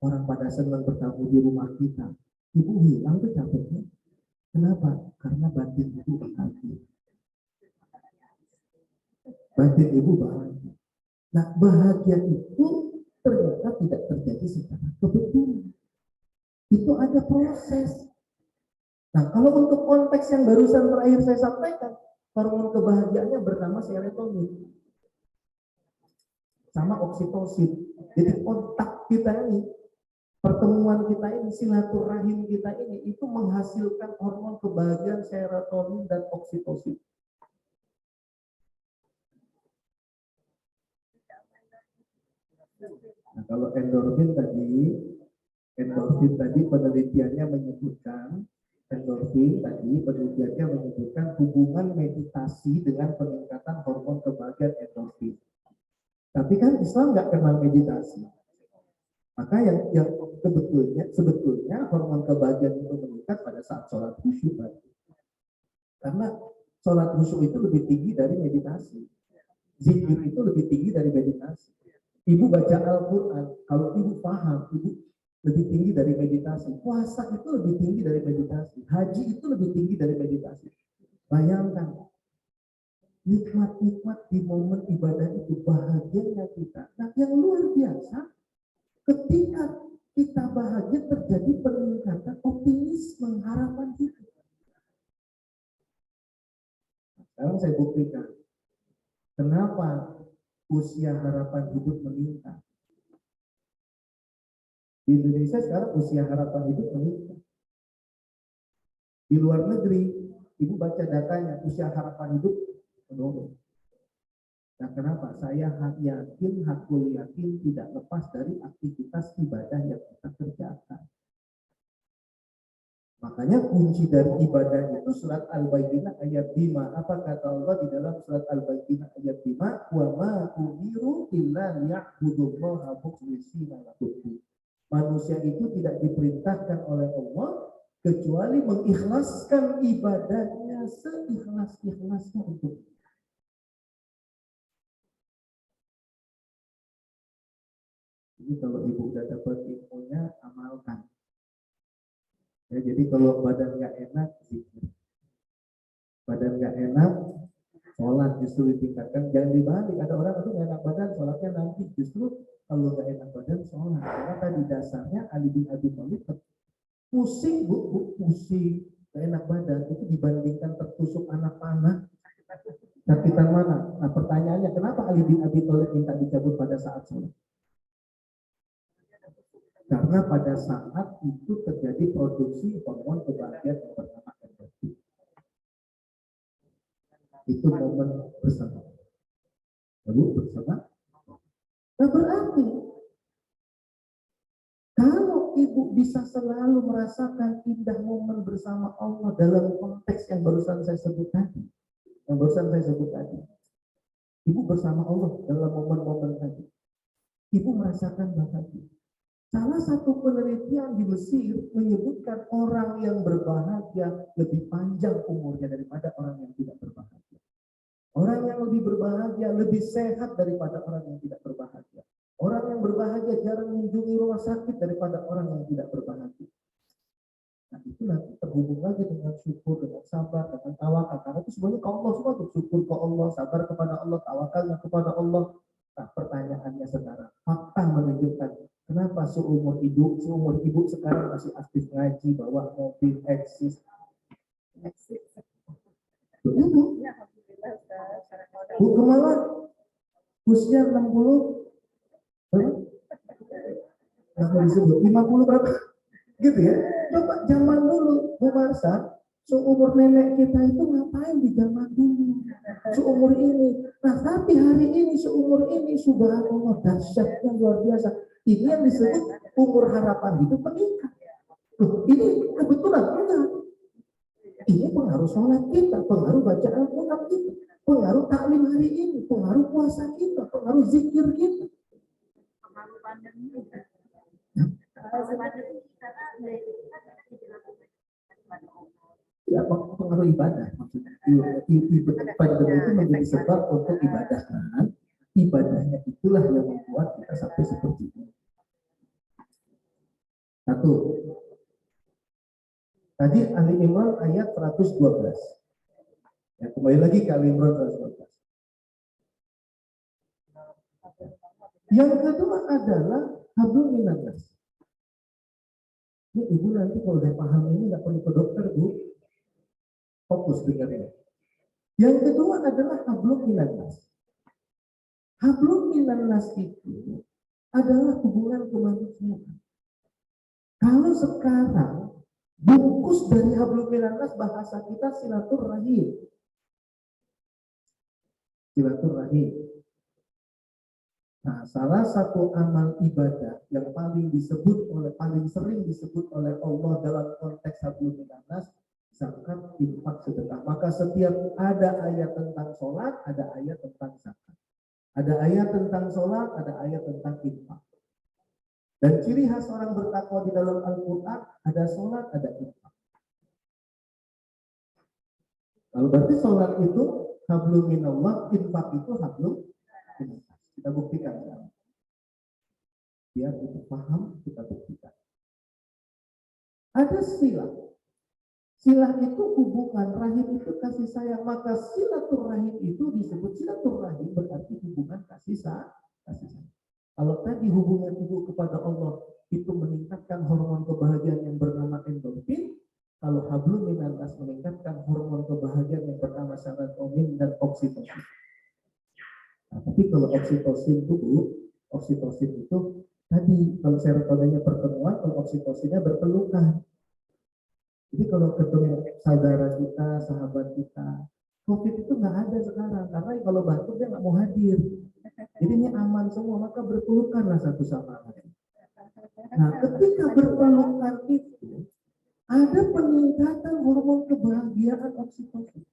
orang pada senang bertamu di rumah kita, ibu hilang tuh capeknya. Kenapa? Karena batin ibu bahagia. Batin ibu bahagia. Nah, bahagia itu ternyata tidak terjadi secara kebetulan. Itu ada proses. Nah, kalau untuk konteks yang barusan terakhir saya sampaikan, hormon kebahagiaannya bernama serotonin sama oksitosin. Jadi kontak kita ini, pertemuan kita ini, silaturahim kita ini, itu menghasilkan hormon kebahagiaan serotonin dan oksitosin. Nah, kalau endorfin tadi penelitiannya menyebutkan hubungan meditasi dengan peningkatan hormon kebahagiaan endorfin. Tapi kan Islam nggak kenal meditasi. Maka yang sebetulnya hormon kebahagiaan itu meningkat pada saat sholat khusyuk. Karena sholat khusyuk itu lebih tinggi dari meditasi. Zikir itu lebih tinggi dari meditasi. Ibu baca Al-Quran, kalau ibu paham, ibu lebih tinggi dari meditasi. Puasa itu lebih tinggi dari meditasi. Haji itu lebih tinggi dari meditasi. Bayangkan, nikmat-nikmat di momen ibadah itu, bahagianya kita. Nah, yang luar biasa, ketika kita bahagia terjadi peningkatan optimisme, harapan kita. Sekarang saya buktikan, kenapa usia harapan hidup meningkat. Di Indonesia sekarang usia harapan hidup meningkat. Di luar negeri, ibu baca datanya, usia harapan hidup menurun. Nah, kenapa? Saya hakul yakin tidak lepas dari aktivitas ibadah yang kita kerjakan. Makanya kunci dari ibadah itu surat Al-Bayyinah ayat 5. Apa kata Allah di dalam surat Al-Bayyinah ayat 5? Wa ma umiru illa liya'budullaha mukhlishina lahuddin. Manusia itu tidak diperintahkan oleh Allah kecuali mengikhlaskan ibadahnya seikhlas-ikhlasnya untuk. Jadi kalau ibu udah dapat ilmunya, amalkan. Ya, jadi kalau badan nggak enak, zikir. Badan nggak enak, sholat di justru ditingkatkan, jangan dibalik. Ada orang itu nggak enak badan, sholatnya nanti. Justru kalau nggak enak badan, sholat. Karena tadi dasarnya Ali bin Abi Thalib pusing, pusing, nggak enak badan itu dibandingkan tertusuk anak panah, sakitan mana? Nah pertanyaannya, kenapa Ali bin Abi Thalib minta dicabut pada saat sholat? Karena pada saat itu terjadi produksi hormon kebahagiaan yang bernama endorfin. Itu momen bersama. Lalu bersama. Nah berarti kalau ibu bisa selalu merasakan indah momen bersama Allah dalam konteks yang barusan saya sebut tadi, ibu bersama Allah dalam momen-momen tadi, ibu merasakan bahagia. Salah satu penelitian di Mesir menyebutkan orang yang berbahagia lebih panjang umurnya daripada orang yang tidak berbahagia. Orang yang lebih berbahagia lebih sehat daripada orang yang tidak berbahagia. Orang yang berbahagia jarang mengunjungi rumah sakit daripada orang yang tidak berbahagia. Nah itu nanti terhubung lagi dengan syukur, dengan sabar, dengan tawakal. Karena itu semuanya ke Allah semua, bersyukur ke Allah, sabar kepada Allah, tawakalnya kepada Allah. Nah pertanyaannya sekarang, fakta menunjukkan kenapa seumur ibu sekarang masih aktif ngaji, bawa mobil, eksis. Begitu. Bu Kemala usia 60 nggak disebut 50 berapa gitu ya. Coba zaman dulu Bu Marsa, seumur nenek kita itu ngapain di zaman dulu seumur ini. Nah tapi hari ini seumur ini subhanallah dahsyatnya luar biasa. Ini yang disebut umur harapan hidup meningkat. Ini kebetulan enggak. Ini pengaruh sholat kita, pengaruh bacaan Al-Quran kita, pengaruh taklim hari ini, pengaruh puasa kita, pengaruh zikir kita. Pengaruh pandemi. Ya, pengaruh ibadah maksudnya. Pandemi itu menjadi sebab untuk ibadah. Ibadahnya itulah yang membuat kita sampai seperti ini. Satu. Tadi Ali Imran ayat 112. Ya, kembali lagi ke Ali Imran 112. Yang kedua adalah hablum minannas. Ini ibu nanti kalau udah paham ini nggak perlu ke dokter, Bu. Fokus dengarnya. Yang kedua adalah hablum minannas. Hablum minannas itu adalah hubungan kemanusiaan. Kalau sekarang bungkus dari hablum minannas bahasa kita silaturahim. Silaturahim. Nah, salah satu amal ibadah yang paling sering disebut oleh Allah dalam konteks hablum minannas, zakat, infak, sedekah. Maka setiap ada ayat tentang sholat, ada ayat tentang zakat. Ada ayat tentang sholat, ada ayat tentang infak. Dan ciri khas orang bertakwa di dalam Al-Quran, ada sholat, ada infak. Kalau berarti sholat itu hablum minallah, infak itu hablum minallah. Kita buktikan sekarang. Biar kita paham, kita buktikan. Ada silah. Silah itu hubungan, rahim itu kasih sayang. Maka silaturahim itu disebut silaturahim berarti hubungan kasih sayang. Kalau tadi hubungan ibu kepada Allah itu meningkatkan hormon kebahagiaan yang bernama endorfin, kalau hablum minannas meningkatkan hormon kebahagiaan yang bernama serotonin dan oksitosin. Nah, tapi kalau oksitosin itu tadi kalau serotoninnya pertemuan, kalau oksitosinnya berpelukan. Jadi kalau ketemu saudara kita, sahabat kita, COVID itu nggak ada sekarang karena kalau batuk dia nggak mau hadir. Jadi ini aman semua, maka berpelukanlah satu sama lain. Nah, ketika berpelukan itu ada peningkatan hormon kebahagiaan oksitosin.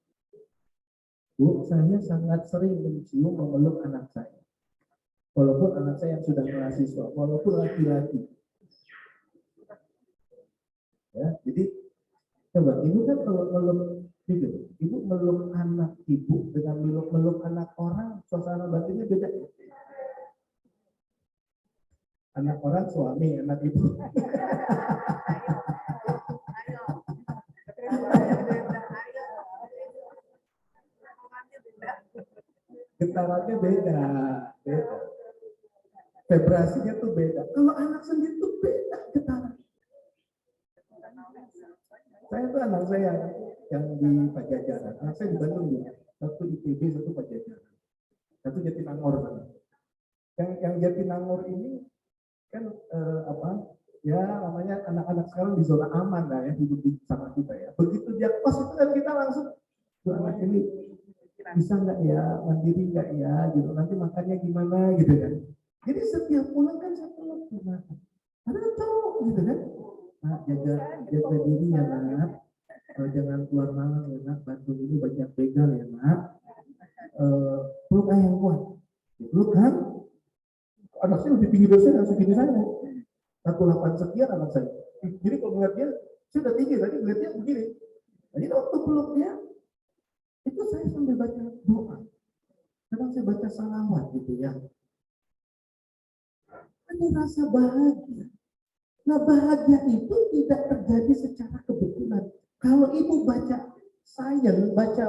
Bu, saya sangat sering mencium memeluk anak saya. Walaupun anak saya yang sudah mahasiswa, walaupun laki-laki. Ya, jadi coba ibu kan kalau meluk gitu, ibu meluk anak ibu dengan meluk anak orang, suasana batinnya beda. Anak orang suami, anak ibu. getarannya beda. Vibrasinya tuh beda. Kalau anak sendiri tuh beda getaran. Saya tuh anak saya yang di Pajajaran. Anak saya di Bandung juga. Satu IPB, satu Pajajaran. Satu Jatinangor sana. Yang Jatinangor ini kan ya namanya anak-anak sekarang di zona aman lah ya, hidup di sama kita ya. Begitu dia kos itu kan kita langsung tuh anak ini bisa nggak ya, mandiri nggak ya, gitu. Nanti makannya gimana gitu kan. Jadi setiap pulang kan saya pulang gimana. Karena kan cowok gitu kan. Nah, jaga diri ya nak. Jangan keluar malam ya nak. Bandung ini banyak begal ya nak. Peluk ayah yang kuat. Peluk kan. Anak saya lebih tinggi dari saya, segini saya. 1,8 sekian anak saya. Jadi kalau melihat dia, saya udah tinggi tadi, melihat dia begini. Jadi waktu peluk dia, itu saya sambil baca doa. Kadang saya baca salawat gitu ya. Ada rasa bahagia. Nah bahagia itu tidak terjadi secara kebetulan. Kalau ibu baca sains, baca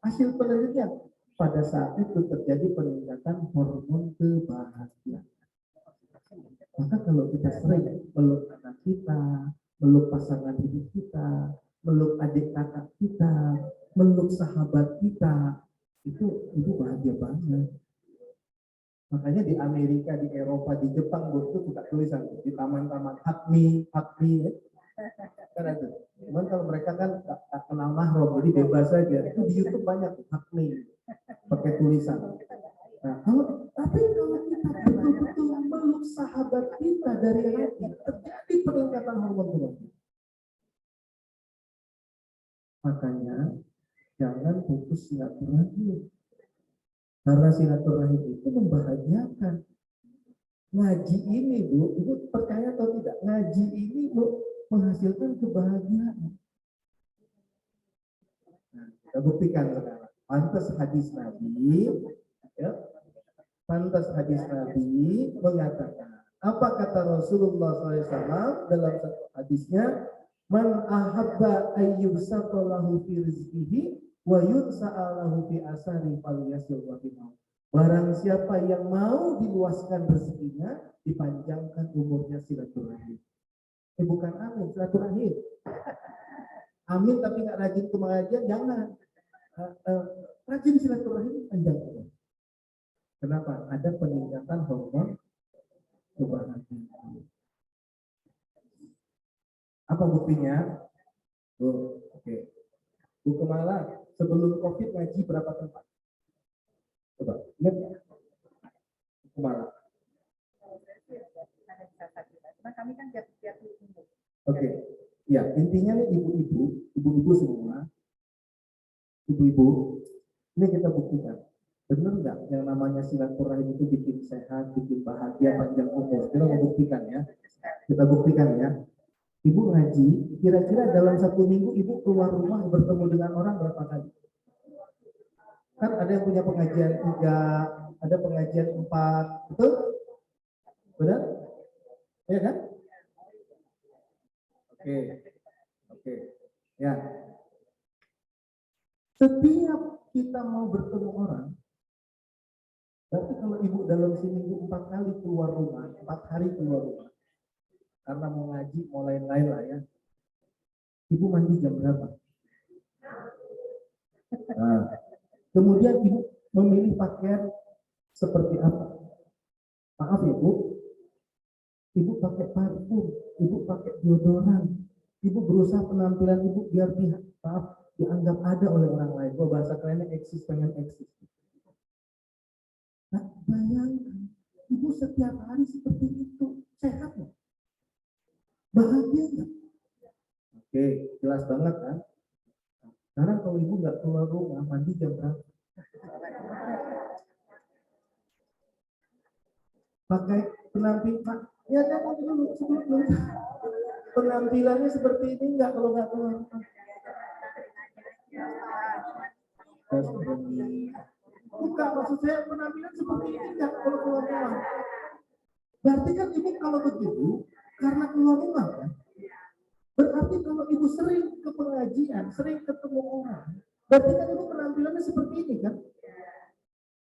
hasil penelitian, pada saat itu terjadi peningkatan hormon kebahagiaan. Maka kalau kita sering meluk anak kita, meluk pasangan hidup kita, meluk adik kakak kita, meluk sahabat kita, itu bahagia banget. Makanya di Amerika, di Eropa, di Jepang, itu suka tulisan di taman-taman hug me ya. Kan ada. Cuman kalau mereka kan tak kenal mahram, jadi bebas saja. Itu di YouTube banyak hug me pakai tulisan. Nah, tapi kalau kita betul-betul meluk sahabat kita dari hati, terjadi peningkatan hormon kebahagiaan. Makanya jangan putus silaturahim. Karena silaturahim itu membahagiakan. Ngaji ini Bu, Ibu percaya atau tidak? Ngaji ini Bu menghasilkan kebahagiaan. Nah, kita buktikan sekarang. Pantas hadis Nabi, ya, pantas hadis Nabi mengatakan, apa kata Rasulullah SAW dalam satu hadisnya, man ahabba ayyubsatalahu fi rizqihi wa yunsa'alahu fi asari falyasil wabinahu. Barang siapa yang mau diluaskan rezekinya, dipanjangkan umurnya silaturahim. Bukan amin, silaturahim. Amin tapi nggak rajin ke pengajian, jangan. Rajin silaturahim, panjang umur. Kenapa? Ada peningkatan hormon kebahagiaan. Apa buktinya? Oke. Bu Kemala, sebelum COVID ngaji berapa tempat? Coba, lihat ya. Bu Kemala. Kami kan tiap minggu. Oke. Ya, intinya nih ibu-ibu semua, ibu-ibu, ini kita buktikan. Benar nggak yang namanya silaturahim itu bikin sehat, bikin bahagia, panjang umur? Kita mau buktikan ya. Kita buktikan ya. Ibu ngaji, kira-kira dalam 1 minggu ibu keluar rumah bertemu dengan orang berapa kali? Kan ada yang punya pengajian 3, ada pengajian 4, betul? Benar? Ya kan? Oke. Ya. Setiap kita mau bertemu orang, berarti kalau ibu dalam seminggu 4 kali keluar rumah, 4 hari keluar rumah, karena mau ngaji, mau lain-lain lah ya. Ibu mandi jam berapa? Nah, kemudian ibu memilih pakaian seperti apa? Maaf ya Bu, ibu pakai parfum, ibu pakai deodoran, ibu berusaha penampilan ibu biar dianggap ada oleh orang lain. Kalau bahasa kerennya eksis, pengen eksis. Nah, bayangkan, ibu setiap hari seperti itu, sehat nggak? Bahagia nggak? Oke, jelas banget kan? Sekarang kalau ibu nggak keluar rumah, mandi jam berapa? Pakai penampilan, ya kan dulu sebelum penampilannya seperti ini nggak kalau nggak keluar rumah? Bukan, maksud saya penampilan seperti ini nggak kalau keluar rumah. Berarti kan ibu kalau begitu, karena keluar rumah kan? Berarti kalau ibu sering ke pengajian, sering ketemu orang, berarti kan ibu penampilannya seperti ini kan?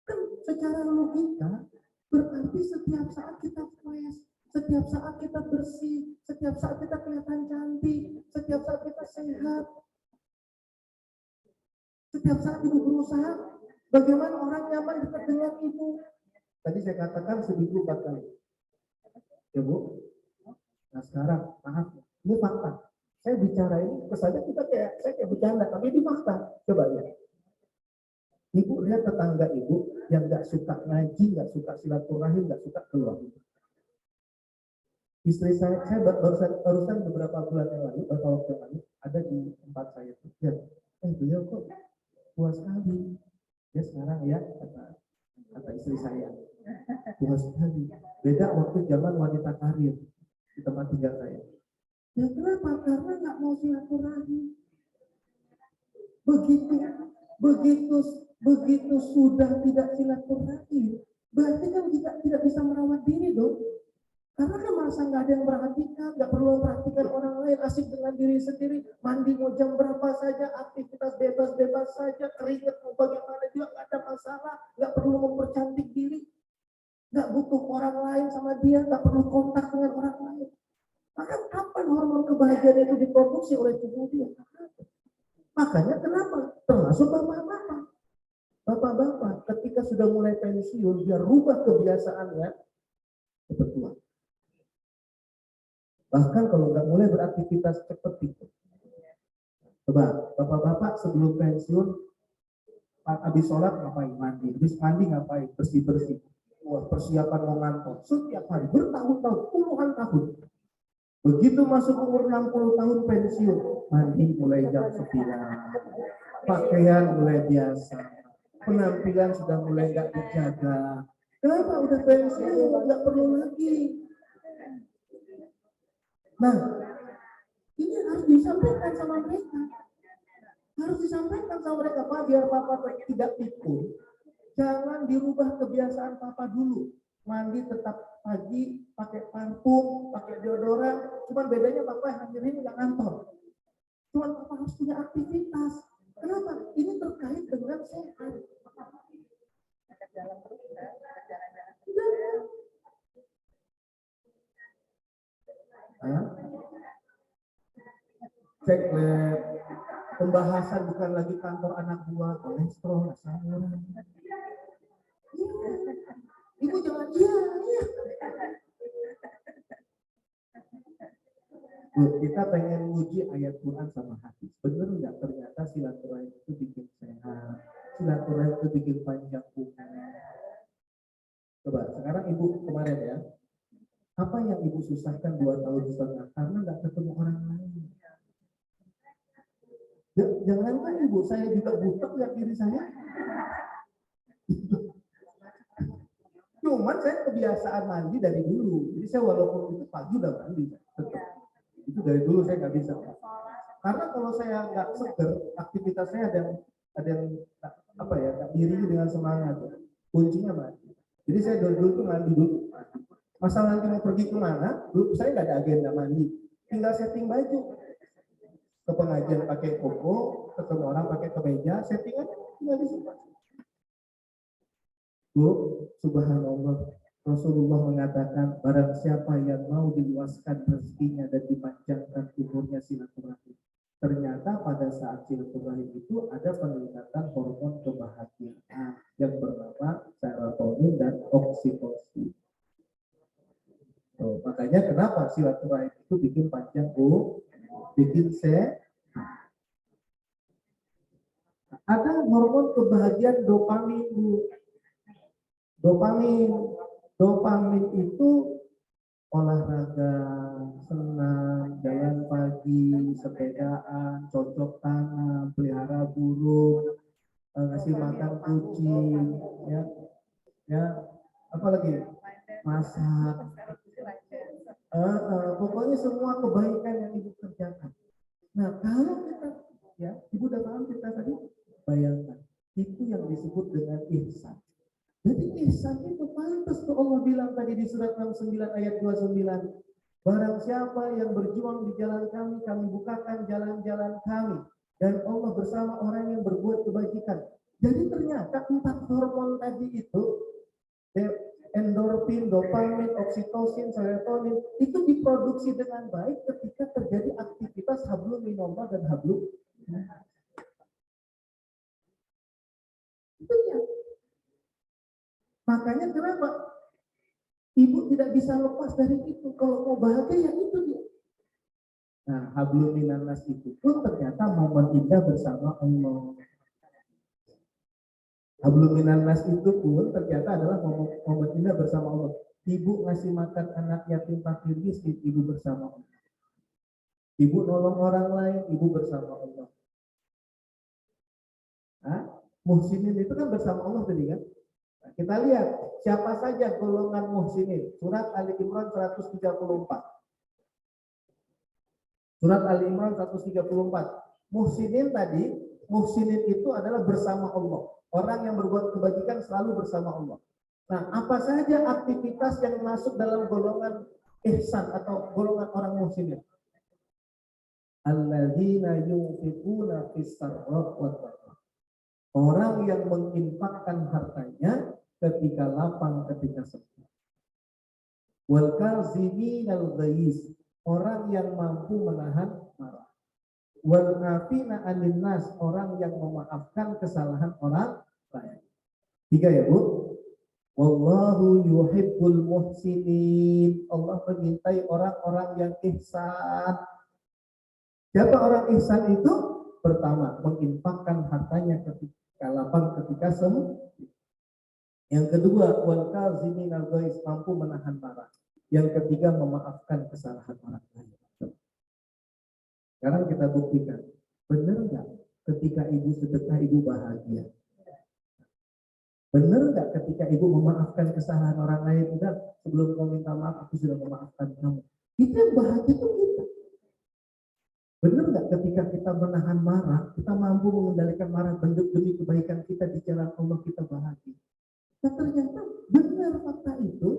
Kan secara secara logika berarti setiap saat kita fresh, setiap saat kita bersih, setiap saat kita kelihatan cantik, setiap saat kita sehat, setiap saat ibu berusaha bagaimana orang nyaman dekat dengan ibu. Tadi saya katakan seminggu 4 kali. Ya Bu. Nah sekarang, maaf, ini fakta. Saya bicara ini, kesannya saya kayak bercanda, tapi ini fakta. Coba ya. Ibu lihat tetangga ibu yang nggak suka ngaji, nggak suka silaturahim, nggak suka keluar. Istri saya barusan beberapa bulan yang lalu, beberapa waktu yang lalu, ada di tempat saya. Ya, beliau kok puas sekali. Ya sekarang ya, kata istri saya. Puas sekali. Beda waktu zaman wanita karir di tempat tinggal saya. Ya kenapa? Karena nggak mau silaturahim. Begitu sudah tidak silaturahim, berarti kan kita tidak bisa merawat diri dong. Karena kan merasa nggak ada yang perhatikan, nggak perlu memperhatikan orang lain, asik dengan diri sendiri, mandi mau jam berapa saja, aktivitas bebas-bebas saja, keringat mau bagaimana juga nggak ada masalah, nggak perlu mempercantik diri, nggak butuh orang lain sama dia, nggak perlu kontak dengan orang lain. Maka kapan hormon kebahagiaan itu diproduksi oleh tubuh dia? Makanya kenapa? Termasuk bapak-bapak ketika sudah mulai pensiun, dia rubah kebiasaannya cepat tua. Bahkan kalau nggak mulai beraktivitas cepat itu. Coba, bapak-bapak sebelum pensiun, habis sholat ngapain? Mandi. Habis mandi ngapain? Bersih-bersih. Wah, persiapan mau ngantor. Setiap hari, bertahun-tahun, puluhan tahun. Begitu masuk umur 60 tahun pensiun, mandi mulai jam 9. Pakaian mulai biasa. Penampilan sudah mulai nggak dijaga. Kenapa? Udah pensiun, nggak perlu lagi. Nah, ini harus disampaikan sama mereka. Harus disampaikan sama mereka, Pak, biar Papa tidak ikut. Jangan dirubah kebiasaan Papa dulu. Mandi tetap pagi, pakai parfum, pakai deodoran. Cuman bedanya Papa hari ini nggak kantor. Cuman Papa harus punya aktivitas. Kenapa? Ini terkait dengan sehat. Cek lab, pembahasan bukan lagi kantor anak buah, kolesterol, asam urat. Ibu jangan iya. Bu, kita pengen uji ayat Quran sama hati. Bener nggak? Ternyata silaturahim itu bikin sehat, silaturahim itu bikin panjang umur. Coba sekarang ibu kemarin ya, apa yang ibu susahkan 2 tahun setengah karena nggak ketemu orang lain. Jangankan ibu, saya juga butuh lihat diri saya. Cuman saya kebiasaan mandi dari dulu. Jadi saya walaupun itu pagi udah mandi. Tetap. Itu dari dulu saya nggak bisa. Karena kalau saya nggak seger, aktivitas saya ada yang apa ya, nggak diiringi dengan semangat. Kuncinya mandi. Jadi saya dulu tuh mandi dulu. Masalah nanti mau pergi kemana, dulu saya nggak ada agenda mandi. Tinggal setting baju. Ke pengajian pakai koko, ketemu orang pakai kemeja, settingan tinggal di situ. Bu, subhanallah, Rasulullah mengatakan barang siapa yang mau diluaskan rezekinya dan dipanjangkan umurnya silaturahim. Ternyata pada saat silaturahim itu ada peningkatan hormon kebahagiaan yang bernama serotonin dan oksitosin. Makanya kenapa silaturahim itu bikin panjang umur, bikin sehat. Ada hormon kebahagiaan dopamin, Bu. Dopamin itu olahraga, senam, jalan pagi, sepedaan, cocok tanam, pelihara burung, ngasih makan kucing, ya, apalagi masak, pokoknya semua kebaikan yang ibu kerjakan. Nah kalau kita, ya, ibu udah paham kita tadi, bayangkan itu yang disebut dengan ihsan. Jadi ihsan itu pantas tuh Allah bilang tadi di surat 69 ayat 29. Barang siapa yang berjuang di jalan kami, kami bukakan jalan-jalan kami. Dan Allah bersama orang yang berbuat kebajikan. Jadi ternyata 4 hormon tadi itu, endorfin, dopamin, oksitosin, serotonin, itu diproduksi dengan baik ketika terjadi aktivitas hablum minallah dan hablum. Itu ya. Makanya kenapa ibu tidak bisa lepas dari itu? Kalau mau bahagia ya itu dia. Nah, hablum minannas itu pun ternyata momen indah bersama Allah. Hablum minannas itu pun ternyata adalah momen indah bersama Allah. Ibu ngasih makan anak yatim fakir miskin, ibu bersama Allah. Ibu nolong orang lain, ibu bersama Allah. Nah, muhsinin itu kan bersama Allah tadi kan? Nah, kita lihat siapa saja golongan muhsinin. Surat Ali Imran 134. Surat Ali Imran 134. Muhsinin tadi, muhsinin itu adalah bersama Allah. Orang yang berbuat kebajikan selalu bersama Allah. Nah, apa saja aktivitas yang masuk dalam golongan ihsan atau golongan orang muhsinin? Alladzina yunfiquna fis sarra wad dharra. Orang yang menginfakkan hartanya ketika lapang, ketika sempit. Wal kaziminal ghaiz. Orang yang mampu menahan marah. Wal afina 'anil nas, orang yang memaafkan kesalahan orang lain. 3 ya, Bu. Wallahu yuhibbul muhsinin. Allah mencintai orang-orang yang ihsan. Siapa orang ihsan itu? Pertama, menginfakkan hartanya ketika lapang, ketika sempit. Yang kedua, wal kaziminal ghaiz, mampu menahan marah. Yang ketiga, memaafkan kesalahan orang lain. Sekarang kita buktikan, benar nggak ketika ibu sedekah ibu bahagia? Benar nggak ketika ibu memaafkan kesalahan orang lain? Udah, sebelum kau minta maaf, aku sudah memaafkan kamu. Itu yang bahagia itu kita. Benar nggak ketika kita menahan marah, kita mampu mengendalikan marah demi kebaikan kita di jalan Allah, kita bahagia. Nah, ternyata benar fakta itu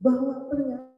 bahwa ternyata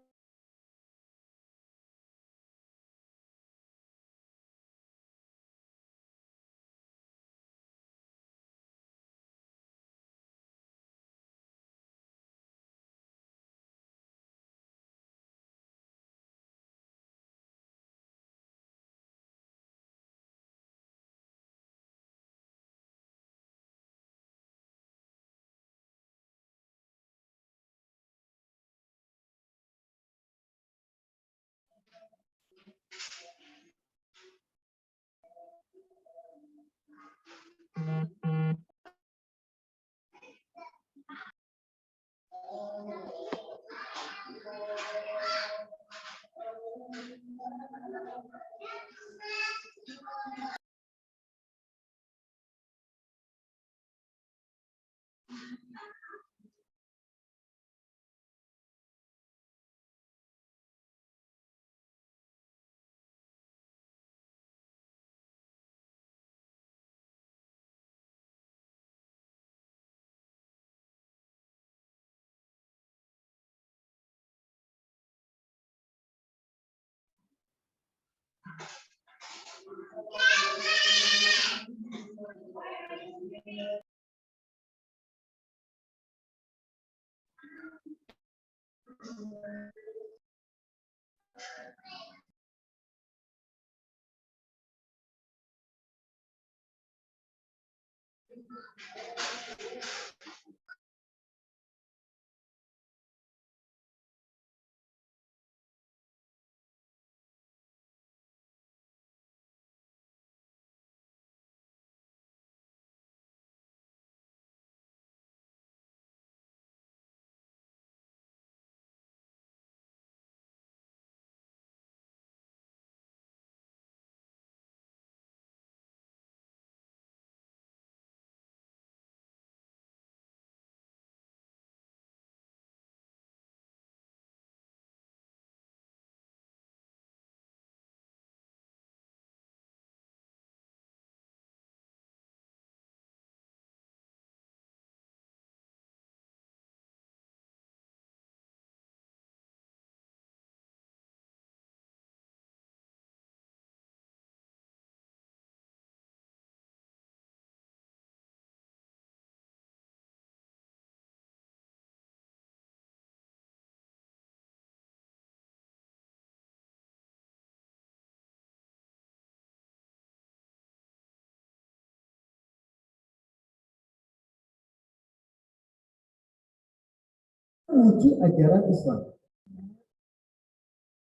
Muji ajaran Islam.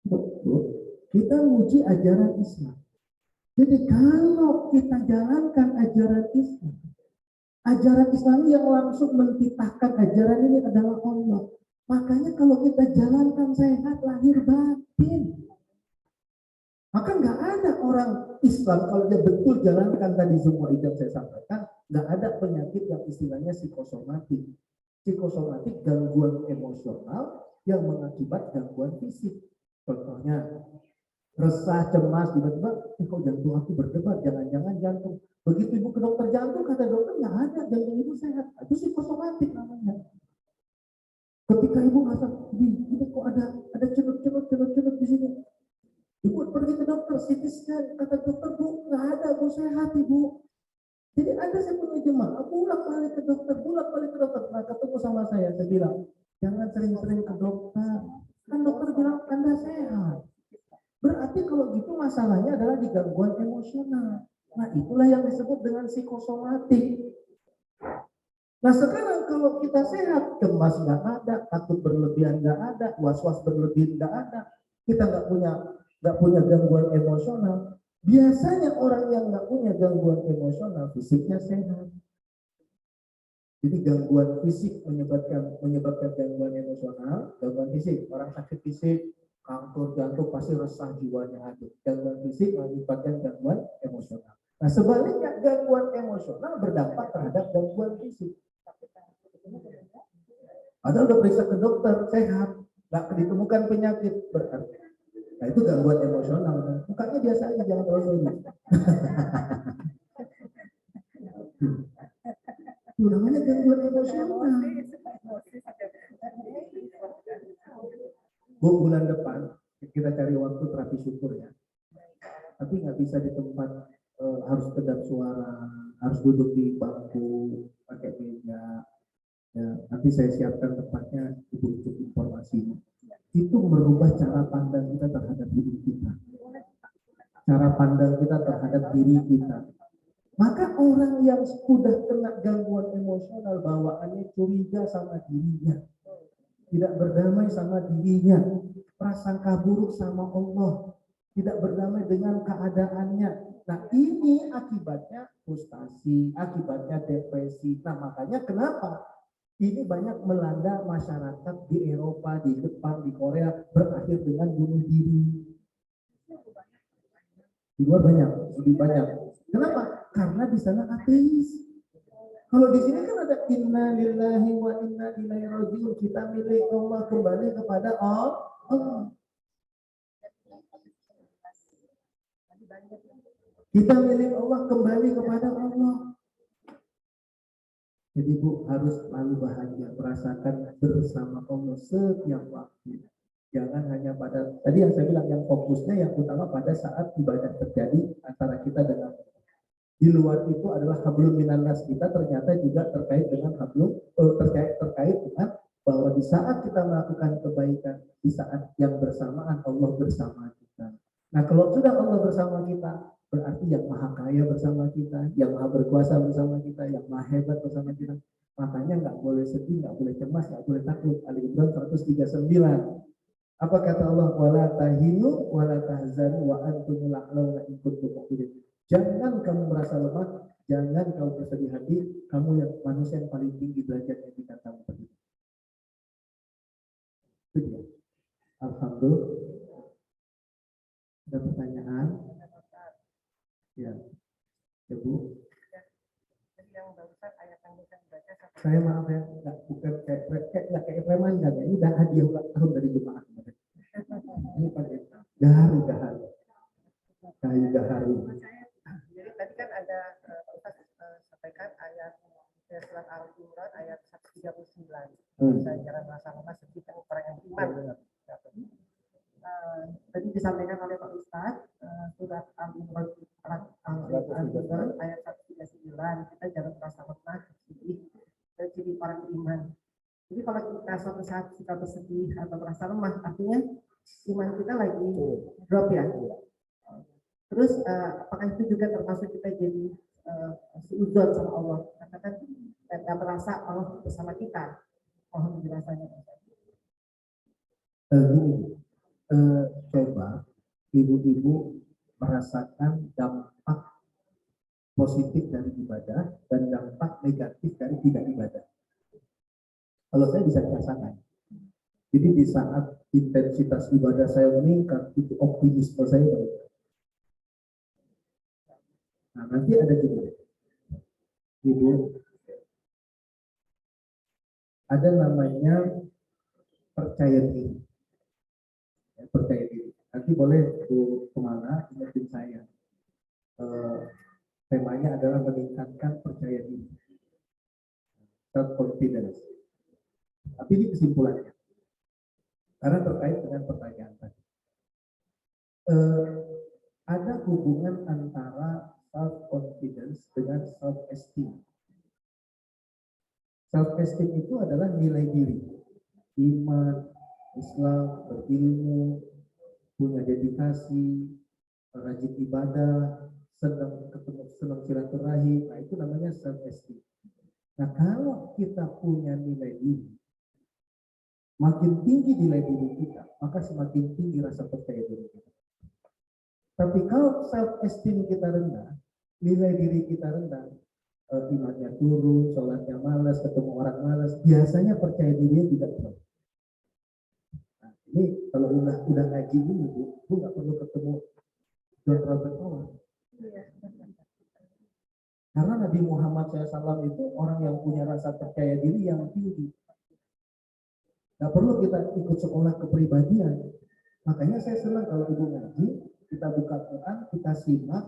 Betul. Kita muji ajaran Islam. Jadi kalau kita jalankan ajaran Islam yang langsung mentitahkan ajaran ini adalah Allah. Makanya kalau kita jalankan sehat lahir batin. Maka nggak ada orang Islam kalau dia betul jalankan tadi semua itu yang saya sampaikan, nggak ada penyakit yang istilahnya psikosomatik. Psikosomatik gangguan emosional yang mengakibat gangguan fisik. Contohnya resah, cemas, tiba-tiba, kok jantung aku berdebar, jangan-jangan jantung. Begitu ibu ke dokter jantung, kata dokter nggak ada, jantung ibu sehat. Itu psikosomatik namanya. Ketika ibu merasa, ini kok ada cenut di sini. Ibu pergi ke dokter, CT scan, kata dokter, bu, nggak ada, bu sehat ibu. Jadi ada saya punya jemaah, bolak-balik ke dokter. Nah ketemu sama saya bilang, jangan sering-sering ke dokter. Kan dokter bilang, Anda sehat. Berarti kalau gitu masalahnya adalah di gangguan emosional. Nah itulah yang disebut dengan psikosomatik. Nah sekarang kalau kita sehat, cemas nggak ada, takut berlebihan nggak ada, was-was berlebihan nggak ada, kita nggak punya gangguan emosional. Biasanya orang yang nggak punya gangguan emosional, fisiknya sehat. Jadi gangguan fisik menyebabkan gangguan emosional, gangguan fisik, orang sakit fisik, kanker jantung pasti resah jiwanya ada. Gangguan fisik menyebabkan gangguan emosional. Nah sebaliknya gangguan emosional berdampak terhadap gangguan fisik. Padahal udah periksa ke dokter sehat, nggak ditemukan penyakit berarti. Nah itu gangguan emosional. Mukanya biasa aja, jangan terlalu serius. Itu namanya gangguan emosional. Bu, bulan depan kita cari waktu terapi syukur ya. Tapi nggak bisa di tempat harus kedap suara, harus duduk di bangku, pakai meja. Ya, nanti saya siapkan tempatnya untuk informasi. Itu merubah cara pandang kita terhadap diri kita. Cara pandang kita terhadap diri kita. Maka orang yang sudah kena gangguan emosional bawaannya curiga sama dirinya. Tidak berdamai sama dirinya. Prasangka buruk sama Allah. Tidak berdamai dengan keadaannya. Nah ini akibatnya frustasi, akibatnya depresi. Nah makanya kenapa? Ini banyak melanda masyarakat di Eropa, di Jepang, di Korea berakhir dengan bunuh diri. Di luar banyak, lebih banyak. Kenapa? Karena di sana ateis. Kalau di sini kan ada inna lillahi wa inna ilaihi rajiun. Kita milik Allah, kembali kepada Allah. Kita milik Allah, kembali kepada Allah. Jadi Bu harus selalu bahagia, merasakan bersama Allah setiap waktu. Jangan hanya pada, tadi yang saya bilang yang fokusnya yang utama pada saat ibadah terjadi antara kita dengan Allah. Di luar itu adalah hablum minannas, kita ternyata juga terkait dengan hablum, terkait dengan bahwa di saat kita melakukan kebaikan, di saat yang bersamaan Allah bersama kita. Nah kalau sudah Allah bersama kita, berarti yang maha kaya bersama kita, yang maha berkuasa bersama kita, yang maha hebat bersama kita. Makanya nggak boleh sedih, nggak boleh cemas, nggak boleh takut. Ali Imran 139. Apa kata Allah? Wala tahinu wala tahzanu wa antumul a'launa in kuntum mu'minin. Jangan kamu merasa lemah, jangan kamu bersedih hati, kamu yang manusia yang paling tinggi derajatnya di kamu berdiri. Itu dia. Alhamdulillah. Ada pertanyaan? Ya, ya Bu. Saya maaf ya, nggak bukan kayak preman kan? Ini udah hadiah ulang tahun dari jemaah. Ini pakai gaharu. Jadi tadi kan ada Ustaz sampaikan ayat surat Al-Imran ayat 139. Jangan merasa lemah sedih kan orang yang iman. Tadi disampaikan oleh Pak Ustaz surat Al-Imran ayat 139, kita jangan merasa lemah sedih dan jadi orang beriman. Jadi kalau kita suatu saat kita bersedih atau merasa lemah, artinya iman kita lagi drop ya. Terus apakah itu juga termasuk kita jadi seuzon sama Allah? Katakan kita merasa Allah bersama kita. Mohon penjelasannya. Gini, coba ibu-ibu merasakan dampak positif dari ibadah dan dampak negatif dari tidak ibadah. Kalau saya bisa merasakan. Jadi di saat intensitas ibadah saya meningkat, itu optimisme saya meningkat. Nah, nanti ada juga, ibu, ada namanya percaya diri. Ya, percaya diri. Nanti boleh Bu Kemala ingetin saya. Temanya adalah meningkatkan percaya diri, self confidence. Tapi ini kesimpulannya, karena terkait dengan pertanyaan tadi. Ada hubungan antara self confidence dengan self esteem. Self esteem itu adalah nilai diri, iman, Islam, berilmu, punya dedikasi, rajin ibadah, senang ketemu, senang silaturahim. Nah, itu namanya self esteem. Nah, kalau kita punya nilai diri, makin tinggi nilai diri kita, maka semakin tinggi rasa percaya diri kita. Tapi kalau self esteem kita rendah, nilai diri kita rendah, imannya turun, sholatnya malas, ketemu orang malas, biasanya percaya dirinya tidak kuat. Nah, ini kalau udah ngaji ini, Bu nggak perlu ketemu John Robert Owen. Karena Nabi Muhammad SAW itu orang yang punya rasa percaya diri yang tinggi. Nggak perlu kita ikut sekolah kepribadian. Makanya saya senang kalau ibu ngaji, kita buka Quran, kita simak,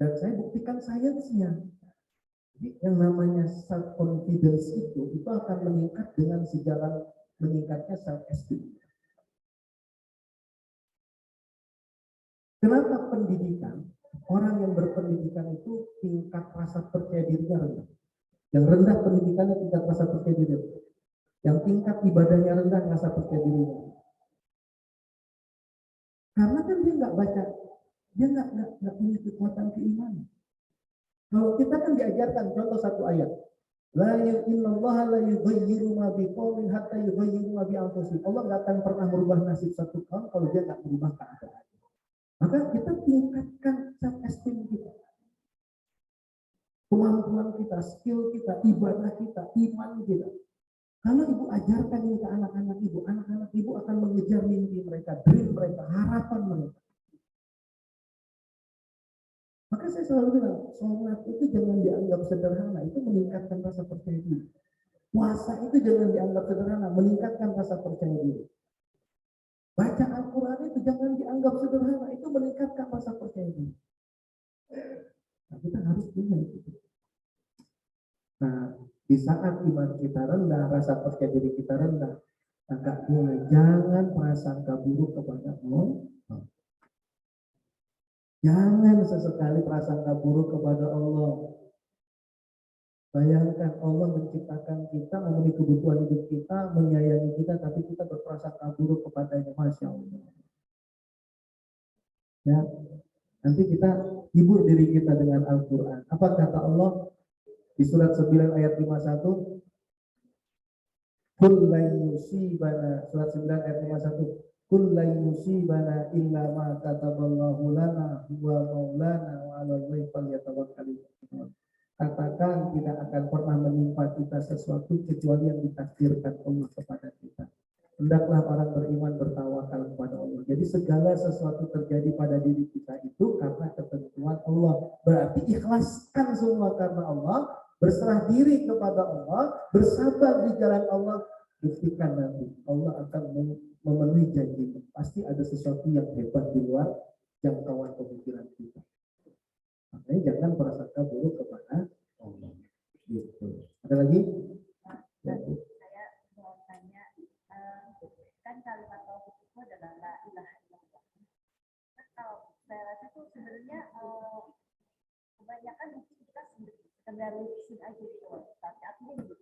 dan saya buktikan sainsnya. Jadi yang namanya self confidence itu akan meningkat dengan sejalan meningkatnya self esteem. Kenapa pendidikan? Orang yang berpendidikan itu tingkat rasa percaya dirinya rendah. Yang rendah pendidikannya tingkat rasa percaya diri. Yang tingkat ibadahnya rendah rasa percaya dirinya. Karena kan dia nggak baca, dia nggak punya kekuatan keimanan. Kalau kita kan diajarkan contoh satu ayat, la innallaha la yughayyiru ma biqaumin hatta yughayyiru ma bi anfusihim. Allah nggak akan pernah merubah nasib satu kaum kalau dia nggak merubah keadaan. Maka kita tingkatkan self esteem kita, kemampuan kita, skill kita, ibadah kita, iman kita. Kalau ibu ajarkan ini ke anak-anak ibu akan mengejar mimpi mereka, dream mereka, harapan mereka. Maka saya selalu bilang, sholat itu jangan dianggap sederhana, itu meningkatkan rasa percaya diri. Puasa itu jangan dianggap sederhana, meningkatkan rasa percaya diri. Baca Al-Quran itu jangan dianggap sederhana, itu meningkatkan rasa percaya diri. Nah, kita harus punya itu. Nah, di saat iman kita rendah, rasa percaya diri kita rendah, agak boleh, jangan prasangka buruk kepada Allah. Jangan sesekali prasangka buruk kepada Allah. Bayangkan Allah menciptakan kita, memenuhi kebutuhan hidup kita, menyayangi kita, tapi kita berprasangka buruk kepadanya. Masya Allah. Ya, nanti kita hibur diri kita dengan Al-Quran. Apa kata Allah di surat 9 ayat 51? Kul lan yusibana, surat 9 ayat 51. Kul lan yusibana illa ma kataballahu lana huwa maulana wa 'alal ghaibi falyatawakkalul mu'minun. Katakan tidak akan pernah menimpa kita sesuatu kecuali yang ditakdirkan Allah kepada kita. Hendaklah orang beriman bertawakal kepada Allah. Jadi segala sesuatu terjadi pada diri kita itu karena ketentuan Allah. Berarti ikhlaskan semua karena Allah, berserah diri kepada Allah, bersabar di jalan Allah. Buktikan nanti Allah akan memenuhi janji. Pasti ada sesuatu yang hebat di luar jangkauan pemikiran kita. Makanya jangan prasangka buruk kepada Allah. Gitu. Ada lagi? Ya, Bu. Saya mau tanya, kan kalimat tauhid itu adalah la ilaha illallah. Nah, kalau saya rasa tuh sebenarnya kebanyakan mungkin kita sekedar lisin aja gitu, tapi artinya gitu.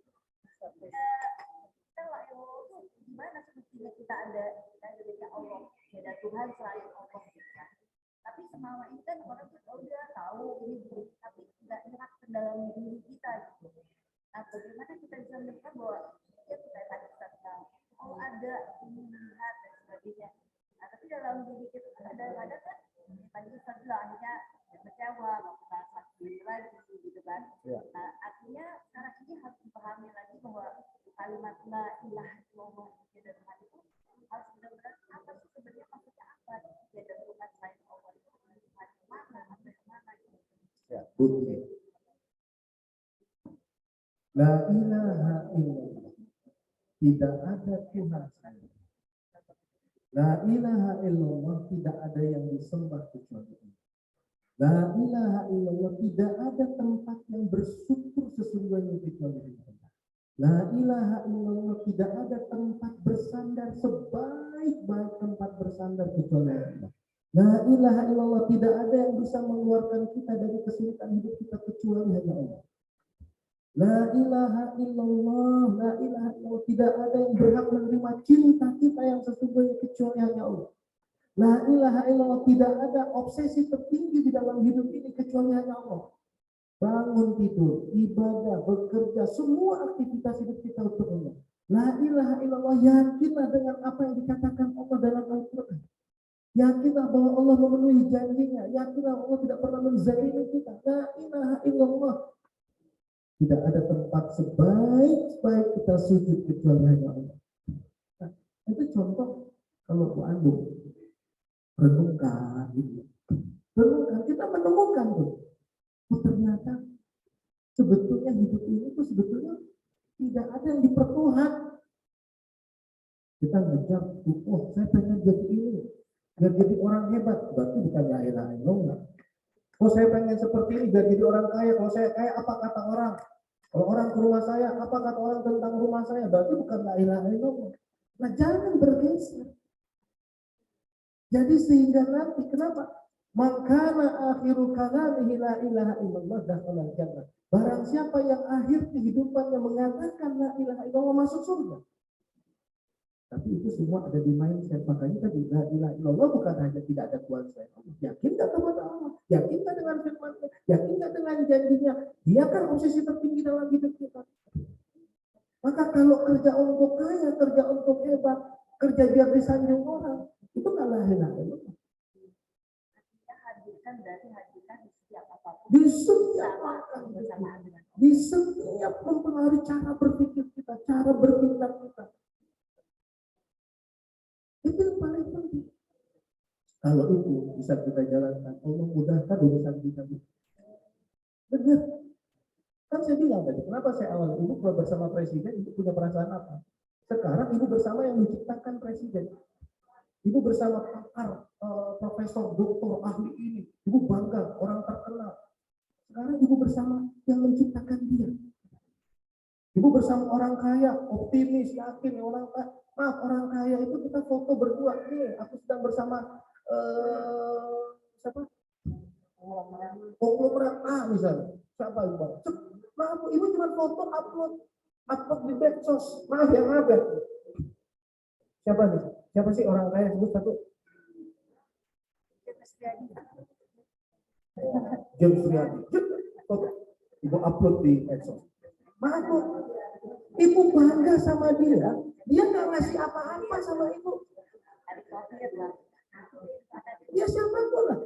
Kita la ilaha itu gimana sebetulnya kita ada Allah, ada Tuhan selain Allah gitu kan. Tapi selama ini kan orang tuh udah tahu ini buruk, tapi nggak nyerap ke dalam diri kita gitu. Nah, bagaimana kita bisa melihat bahwa ya kita tadi kata oh ada hal bisa bilang akhirnya kecewa, nggak pernah sakit lagi gitu kan. Ya. Nah, artinya sekarang ini harus dipahami lagi bahwa kalimat la ilaha illallah tiada Tuhan itu harus benar-benar apa sih sebenarnya maksudnya apa? Tiada Tuhan selain Allah itu Tuhan yang mana atau yang mana gitu. Ya, bukti. La ilaha illallah. Tidak ada Tuhan selain. La ilaha illallah, tidak ada yang disembah kecuali Allah. La ilaha illallah, tidak ada tempat yang bersyukur sesungguhnya kecuali Allah. La ilaha illallah, tidak ada tempat bersandar sebaik-baik tempat bersandar kecuali Allah. La ilaha illallah, tidak ada yang bisa mengeluarkan kita dari kesulitan hidup kita kecuali hanya Allah. La ilaha illallah, la ilaha illallah, tidak ada yang berhak menerima cinta kita yang sesungguhnya kecuali hanya Allah. La ilaha illallah, tidak ada obsesi tertinggi di dalam hidup ini kecuali hanya Allah. Bangun tidur, ibadah, bekerja, semua aktivitas hidup kita untuk Allah. La ilaha illallah, yakinlah dengan apa yang dikatakan Allah dalam Al-Quran. Yakinlah bahwa Allah memenuhi janjinya, yakinlah Allah tidak pernah menzalimi kita. La ilaha illallah. Tidak ada tempat sebaik-baik kita sujud kecuali hanya Allah. Nah, itu contoh kalau Bu Anu renungkan gitu. Renungkan, kita menemukan tuh. Oh, ternyata sebetulnya hidup ini tuh sebetulnya tidak ada yang dipertuhan. Kita ngejar, oh saya pengen jadi ini, biar jadi orang hebat, berarti bukan la ilaha illallah. Oh saya pengen seperti ini, biar jadi orang kaya. Kalau saya kaya, apa kata orang? Kalau orang ke rumah saya, apa kata orang tentang rumah saya? Berarti bukan la ilaha illallah. Nah jangan bergeser. Jadi sehingga nanti, kenapa? Makana akhiru kalamihi la ilaha illallah dakhalal jannah. Barang siapa yang akhir kehidupannya mengatakan la ilaha illallah masuk surga. Tapi itu semua ada di mindset. Makanya tadi la ilaha illallah bukan hanya tidak ada Tuhan selain Allah. Yakin nggak kepada Allah? Yakin nggak dengan firman-Nya? Yakin nggak dengan janjinya? Dia kan posisi tertinggi dalam hidup kita. Maka kalau kerja untuk kaya, kerja untuk hebat, kerja biar disanjung orang, itu nggak la ilaha illallah. Hadirkan berarti hadirkan di setiap apapun. Di setiap bersamaan dengan di setiap mempengaruhi cara berpikir kita, cara bertindak kita. Itu yang paling penting. Kalau itu bisa kita jalankan, Allah mudahkan urusan kita. Benar. Kan saya bilang tadi, kenapa saya awal ibu kalau bersama presiden, ibu punya perasaan apa? Sekarang ibu bersama yang menciptakan presiden. Ibu bersama pakar, profesor, doktor, ahli ini. Ibu bangga, orang terkenal. Sekarang ibu bersama yang menciptakan dia. Ibu bersama orang kaya, optimis, yakin, orang kaya itu kita foto berdua. Nih, aku sedang bersama siapa? Konglomerat A misalnya. Siapa ibu? Maaf, ibu cuma foto upload di medsos. Maaf ya. Siapa nih? Siapa sih orang kaya sebut satu? James Riyadi. Ibu upload di medsos. Maaf bu, ibu bangga sama dia. Dia nggak ngasih apa-apa sama ibu. Dia siapa pun lah.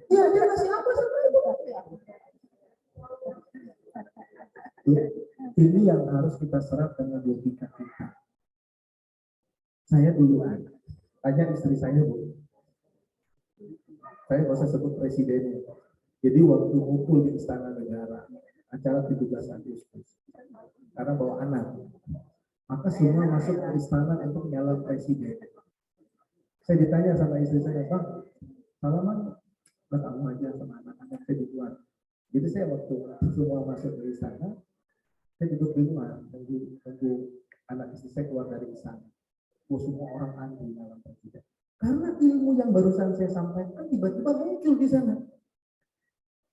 Dia ngasih apa sama ibu? Ini yang harus kita serap dengan logika kita. Saya dulu tanya istri saya bu. Saya nggak usah sebut presidennya. Jadi waktu ngumpul di Istana Negara, acara 17 Agustus, karena bawa anak, maka semua masuk ke istana untuk nyalon presiden. Saya ditanya sama istri saya, Bang, salaman, kamu aja sama anak-anak saya di luar. Jadi saya waktu semua masuk ke istana, saya duduk di luar, tunggu anak istri saya keluar dari istana. Semua orang antri nyalon presiden. Karena ilmu yang barusan saya sampaikan tiba-tiba muncul di sana.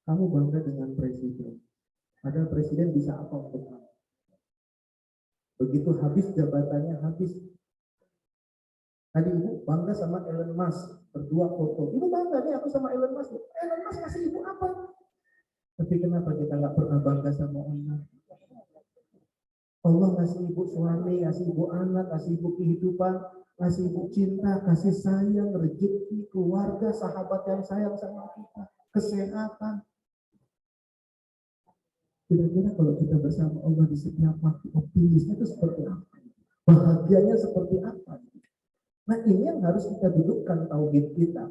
Kamu bangga dengan presiden. Padahal presiden bisa apa untuk kamu? Begitu habis jabatannya habis. Tadi ibu bangga sama Elon Musk, berdua foto. Ibu bangga nih aku sama Elon Musk. Elon Musk kasih ibu apa? Tapi kenapa kita nggak pernah bangga sama Allah? Allah kasih ibu suami, kasih ibu anak, kasih ibu kehidupan, kasih ibu cinta, kasih sayang, rezeki, keluarga, sahabat yang sayang sama kita, kesehatan. Kira-kira kalau kita bersama Allah di setiap waktu, optimisnya itu seperti apa? Bahagianya seperti apa? Nah, ini yang harus kita dudukkan tauhid kita.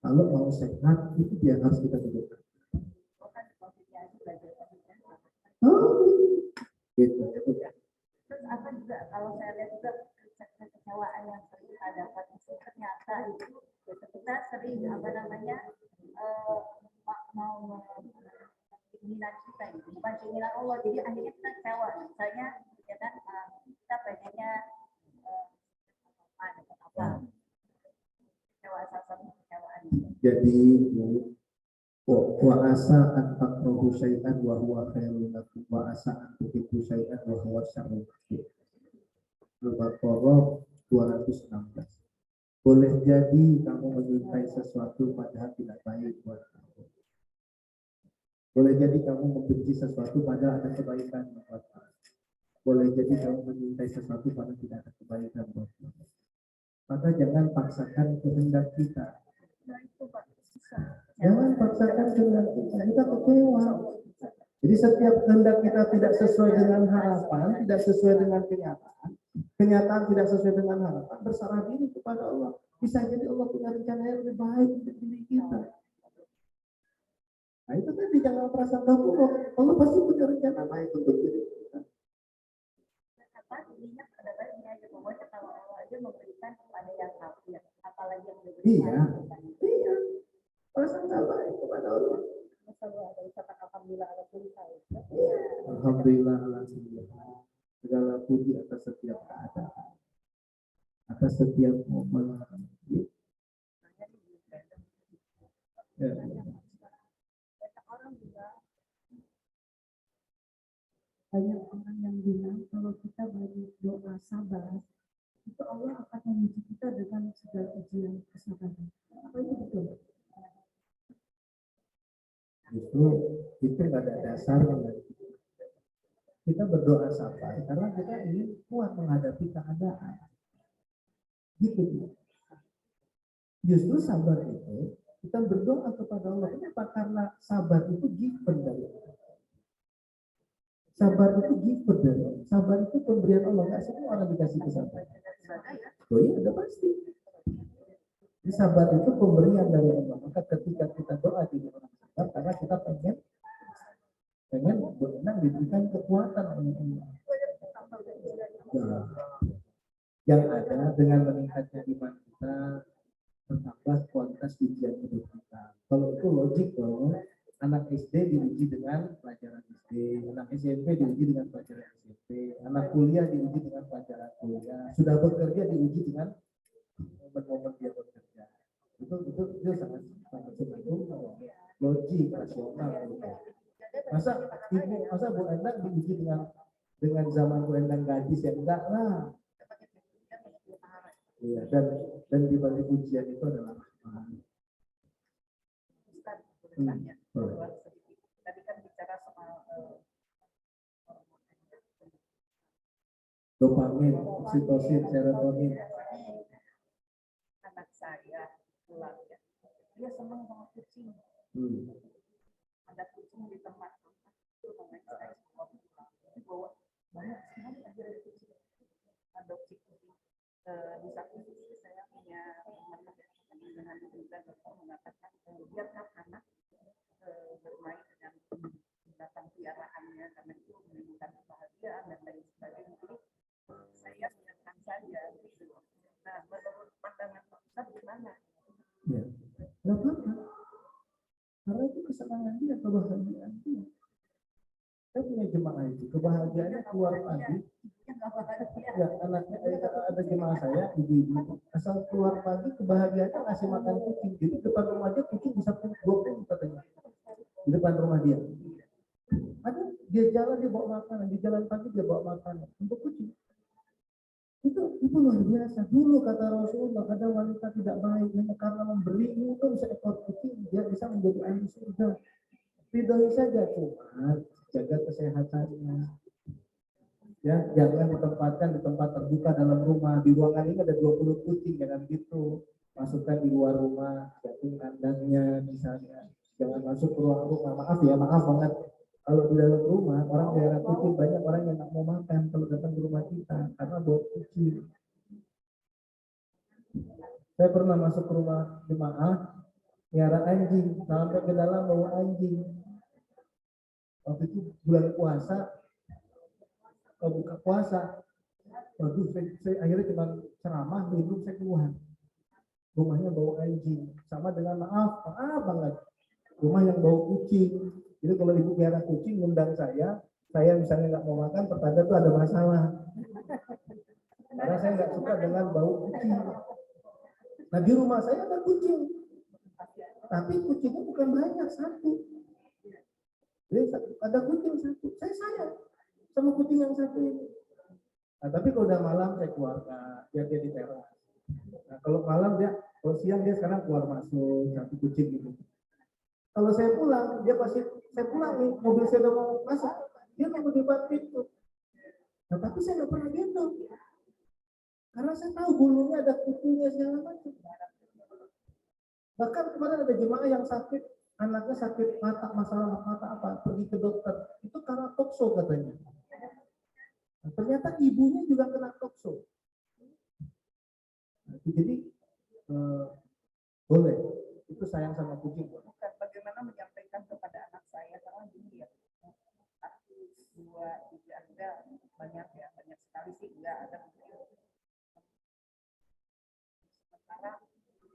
Kalau mau sehat, itu dia harus kita dudukkan. Gitu. Terus apa juga kalau saya lihat juga kekecewaan yang sering kita dapat itu ternyata itu kita sering apa namanya mau keinginan kita gitu, bukan keinginan Allah, jadi akhirnya kita kecewa. Misalnya ya kan kita pengennya dapat apa, kecewa, salah satu kekecewaan. Jadi wa asa an takrahu syai'an wa huwa khairun lakum wa asa an tuhibbu syai'an wa huwa syarrun lakum. Al-Baqarah 216. Boleh jadi kamu menyintai sesuatu padahal tidak baik buat kamu. Boleh jadi kamu membenci sesuatu padahal ada kebaikan buat kamu. Boleh jadi kamu menyintai sesuatu padahal tidak ada kebaikan buat kamu. Maka jangan paksakan kehendak kita. Jangan paksakan kehendak kita kecewa. Jadi setiap kehendak kita tidak sesuai dengan harapan, tidak sesuai dengan kenyataan tidak sesuai dengan harapan, berserah diri kepada Allah. Bisa jadi Allah punya rencana yang lebih baik untuk diri kita. Nah itu tadi, jangan prasangka buruk. Allah pasti punya rencana baik untuk diri kita. Apa intinya pada baiknya aja, pokoknya kalau Allah aja memberikan kepada yang kafir, apalagi yang Iya. Prasangka baik kepada Allah. Alhamdulillah segala puji atas setiap keadaan, atas setiap momen. Ya. Banyak orang yang bilang kalau kita berdoa sabar, itu Allah akan menguji kita dengan segala ujian kesabaran. Apa itu betul? Justru itu nggak ada dasarnya. Kita berdoa sabar karena kita ingin kuat menghadapi keadaan. Gitu. Justru sabar itu kita berdoa kepada Allah. Kenapa? Karena sabar itu given dari Allah. Sabar itu given dari Allah. Sabar itu pemberian Allah. Nggak semua orang dikasih kesabaran. Oh iya, udah pasti. Jadi sabar itu pemberian dari Allah. Maka ketika kita doa jadi orang sabar, karena kita pengen benar diberikan kekuatan oleh Allah. Nah, yang ada dengan meningkatnya iman kita, bertambah kualitas ujian hidup kita. Kalau itu logik dong. Anak SD diuji dengan pelajaran SD, anak SMP diuji dengan pelajaran SMP, anak kuliah diuji dengan pelajaran kuliah, sudah bekerja diuji dengan momen-momen dia bekerja. Itu sangat logik, rasional. Masa Bu Endang diuji dengan zaman Bu Endang gadis, ya enggak lah. Iya, dan di balik ujian itu adalah Tadi kan bicara soal dopamin, oksitosin, serotonin. anak saya pulang ya, dia senang sama kucing. Ada kucing di tempat itu, saya bawa banyak sekali aja kucing, adopsi kucing. Di satu sisi saya punya teman dengan juga dokter mengatakan biarkan anak bermain dengan binatang piaraannya karena itu menimbulkan kebahagiaan dan lain sebagainya. Jadi saya biarkan saja gitu. Nah, menurut pandangan Ustaz gimana? Ya, nggak apa-apa. Karena itu kesenangan dia, kebahagiaan dia. Saya punya jemaah itu, kebahagiaannya keluar pagi. Ya, anaknya ada jemaah saya, ibu-ibu, asal keluar pagi kebahagiaannya ngasih makan kucing. Jadi depan rumah dia kucing bisa 20 katanya. Di depan rumah dia. Ada dia jalan dia bawa makanan, di jalan pagi dia bawa makanan untuk kucing. Itu luar biasa. Dulu kata Rasulullah, ada wanita tidak baik hanya karena memberi itu seekor kucing dia bisa menjadi ahli surga. ridhoi saja, cuma jaga kesehatannya. Ya, jangan ditempatkan di tempat terbuka dalam rumah. Di ruangan ini ada 20 kucing, jangan gitu. Masukkan di luar rumah, jadi kandangnya misalnya. Jangan masuk ke ruang rumah. Maaf ya, maaf banget. Kalau di dalam rumah, orang pelihara kucing, banyak orang yang nggak mau makan kalau datang ke rumah kita karena bau kucing. Saya pernah masuk ke rumah jemaah, pelihara anjing, sampai ke dalam bau anjing. Waktu itu bulan puasa, buka puasa, waduh, saya akhirnya cuma ceramah, belum saya keluar. Rumahnya bau anjing, sama dengan maaf banget, rumah yang bau kucing. Jadi kalau ibu pelihara kucing ngundang saya misalnya nggak mau makan, pertanda tuh ada masalah. Karena saya nggak suka dengan bau kucing. Nah di rumah saya ada kucing, tapi kucingnya bukan banyak, satu. Jadi ada kucing satu, saya sayang sama kucing yang satu ini. Nah, tapi kalau udah malam saya keluarkan, biar dia di teras. Nah, kalau malam kalau siang dia sekarang keluar masuk satu kucing gitu. Kalau saya pulang, saya pulang nih, mobil saya udah mau masuk, dia nunggu di depan pintu. Nah, tapi saya nggak pernah gendong, karena saya tahu bulunya ada kukunya segala macam. Bahkan kemarin ada jemaah yang sakit, anaknya sakit mata, masalah mata apa, pergi ke dokter, itu karena tokso katanya. Nah, ternyata ibunya juga kena tokso. Nah, jadi boleh, itu sayang sama kucing. Bukan bagaimana menyampaikan kepada anak saya, karena gini ya, 1, 2, 3, enggak banyak ya, banyak sekali sih, enggak ada mungkin. Sementara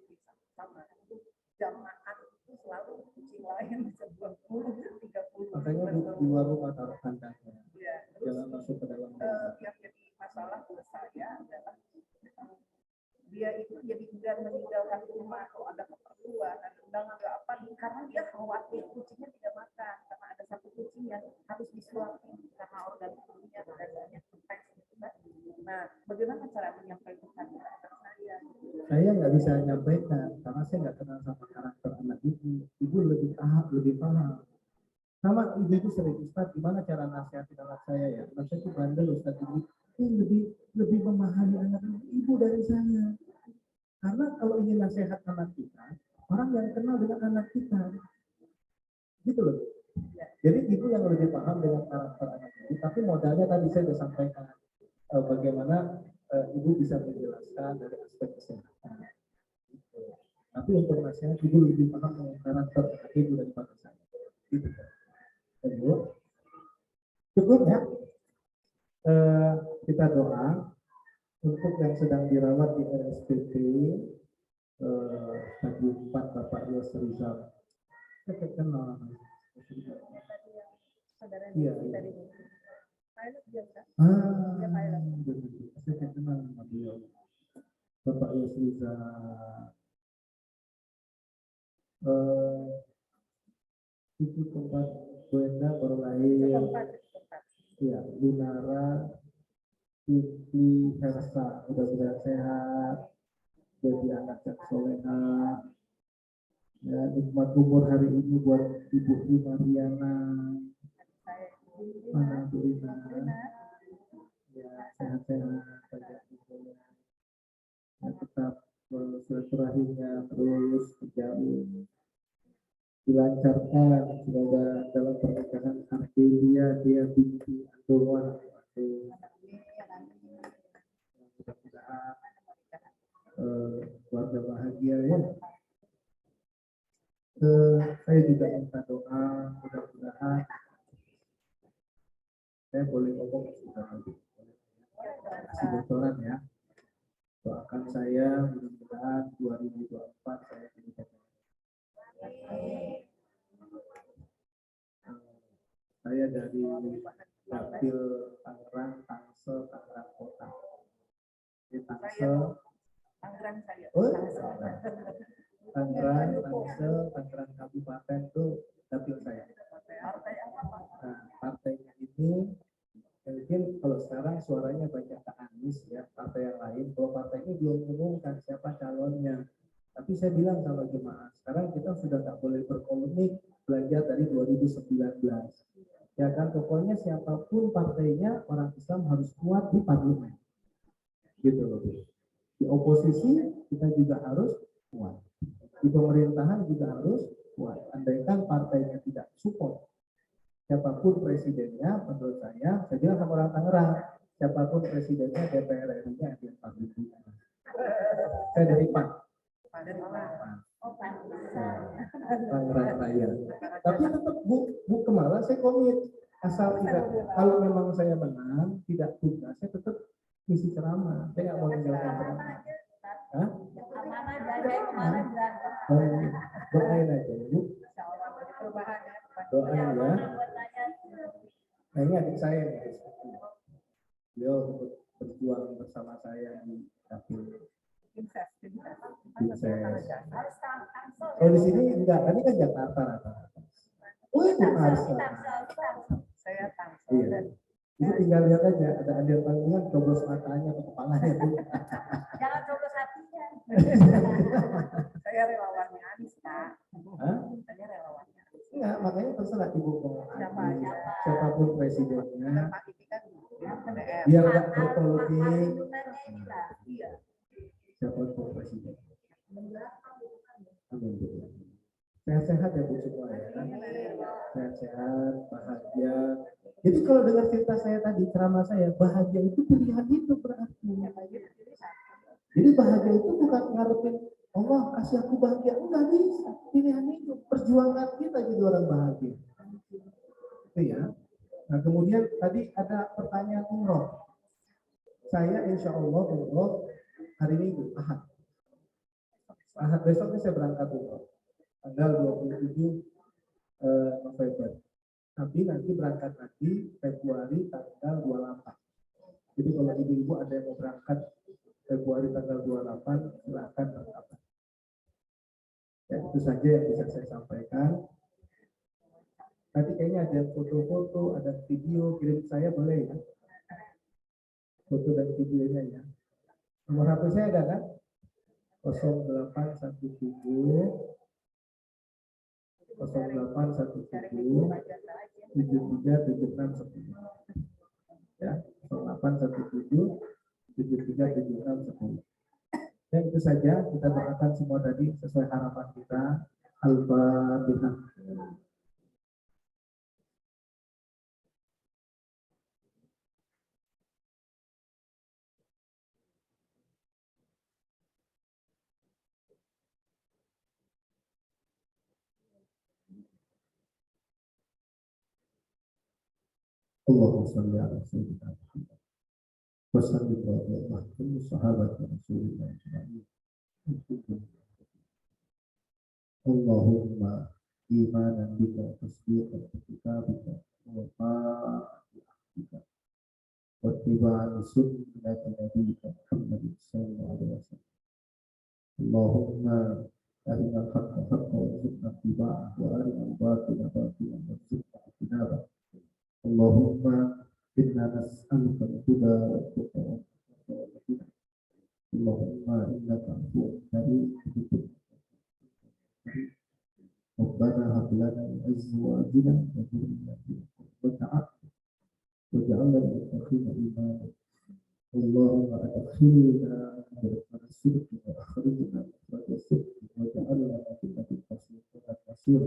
bisa sama itu jam makan itu selalu kucing lain bisa 20, 30. Makanya di luar rumah taruh kandangnya, Ya, jangan masuk ke dalam rumah. yang jadi masalah buat saya adalah dia itu jadi enggan meninggalkan rumah kalau ada keperluan, ada undangan nggak apa, karena dia khawatir kucingnya tidak makan, karena ada satu kucing yang harus disuapin karena organ tubuhnya banyak infeksi gitu kan. Nah, bagaimana cara menyampaikan kepada anak saya? Saya nggak bisa menyampaikan karena saya nggak kenal sama karakter anak ibu. Ibu lebih paham. Sama ibu itu sering, Ustaz, gimana cara nasihatin anak saya ya? Anak saya itu bandel, Ustaz, ini lebih memahami anak ibu dari saya. Karena kalau ini nasihat anak kita, orang yang kenal dengan anak kita, gitu loh. Jadi ibu yang lebih paham dengan karakter anak ibu, tapi modalnya tadi saya sudah sampaikan bagaimana ibu bisa menjelaskan dari aspek kesehatan. Gitu. Tapi untuk nasihat ibu lebih paham dengan karakter anak ibu daripada saya. Gitu. Cukup ya. Kita doa untuk yang sedang dirawat di RSPP stadium 4 Bapak Yos Rizal. Saya kenal. Iya. Saya kenal sama beliau. Bapak Yos Rizal. Itu tempat Buenda berlahir. Ya, Lunara Siti Hersa, mudah-mudahan sehat, jadi anak yang soleha. Ya, nikmat umur hari ini buat Ibu Mariana. Alhamdulillah. Ya, sehat-sehat saja. Ya, tetap silaturahimnya terus berjalan, dilancarkan, semoga dalam pernikahan Ardelia dia binti Andoa. Mudah-mudahan keluarga bahagia ya. Saya juga minta doa, mudah-mudahan saya boleh ngomong sudah nanti bocoran ya. Doakan saya mudah-mudahan 2024 saya menikah. Saya dari Dapil Tangerang, Tangsel, Tangerang Kota. Di Tangsel, Tangerang saya. Tangerang, Tangsel, Tangerang Kabupaten itu dapil saya. Nah, partainya ini mungkin kalau sekarang suaranya banyak ke Anies ya, partai yang lain. Kalau partai ini belum umumkan siapa calonnya. Tapi saya bilang sama jemaah, sekarang kita sudah tak boleh berpolemik belajar dari 2019. Ya kan, pokoknya siapapun partainya, orang Islam harus kuat di parlemen. Gitu loh. Di oposisi kita juga harus kuat. Di pemerintahan juga harus kuat. Andaikan partainya tidak support, siapapun presidennya, menurut saya bilang sama orang Tangerang, siapapun presidennya, DPR RI-nya Adian Pardede. Saya dari PAN. Tangerang Raya. Tapi tetap Bu Kemala saya komit. Asal tidak, kalau memang saya menang, tidak tugas, saya tetap isi ceramah. Saya nggak mau meninggalkan ceramah. Hah? Doain aja, Bu. Doain ya. Nah ini adik saya nih. Beliau untuk berjuang bersama saya di dapil. Oh di sini enggak, tadi kan Jakarta rata-rata. Oh itu Tangsel. Saya Tangsel. Iya. Itu tinggal lihat aja, ada panggungan, coblos matanya atau kepalanya. Jangan coblos hatinya. Saya relawannya Anies, Pak. Hah? Saya relawannya Anies. Enggak, makanya terserah Ibu mau Siapa aja. siapapun presidennya. Pak ini kan DPR. Biar nggak berpolitik. Iya. Siapapun presiden. Amin. Sehat-sehat ya Bu semua ya. Sehat-sehat, bahagia. Jadi kalau dengar cerita saya tadi, ceramah saya, bahagia itu pilihan hidup berarti. Jadi bahagia itu bukan ngarepin Allah kasih aku bahagia, enggak bisa. Pilihan hidup, perjuangan kita jadi orang bahagia. Itu ya. Nah kemudian tadi ada pertanyaan umroh. Saya insya Allah umroh hari Minggu, Ahad. Ahad besok ini saya berangkat umroh. Tanggal 27 November. Tapi nanti berangkat lagi Februari tanggal 28. Jadi kalau ibu-ibu ada yang mau berangkat Februari tanggal 28, silakan berangkat. Ya, itu saja yang bisa saya sampaikan. Tadi kayaknya ada foto-foto, ada video, kirim saya boleh ya? Foto dan videonya ya. Nomor HP saya ada kan? 0817 ya 0817 737610. Dan itu saja, kita doakan semua tadi sesuai harapan kita. Al-Fatihah. Allahumma shalli ala sayyidina Muhammad wa sallim ala kulli sahabati Rasulillah ajma'in. Allahumma imanan bika tasdiqan bi kitabika wa ta'atika wa ittiba'an sunnati nabiyyika Muhammad sallallahu alaihi wasallam. Allahumma arina al-haqqa haqqan warzuqna ittiba'ahu wa arina al-batila batilan warzuqna ijtinabah. Allahumma inna nas'aluka al-huda wa tuqa wa taqwa. Allahumma innaka afuwwun karim Rabbana hab lana min azwajina wa dhurriyyatina qurrata a'yun waj'alna lil muttaqina imama. Allahumma adkhilna mudkhala sidqin wa akhrijna mukhraja sidqin waj'alna min tasdiqin nasir.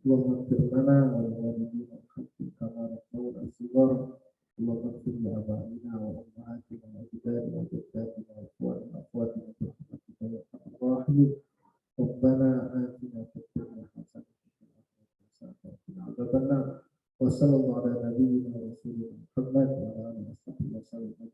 Allahumma ighfir lana wa li walidina wa khalqina kama rabbawna shighara. Allahumma ighfir li abaina wa ummahatina wa ajdadina wa jaddatina wa ikhwanina wa akhwatina bi rahmatika ya arhamar rahimin. Rabbana atina fid dunya hasanah wa qina adzabannar. Wa sallallahu ala nabiyyina wa rasulina Muhammad wa ala alihi wa sahbihi wa sallam.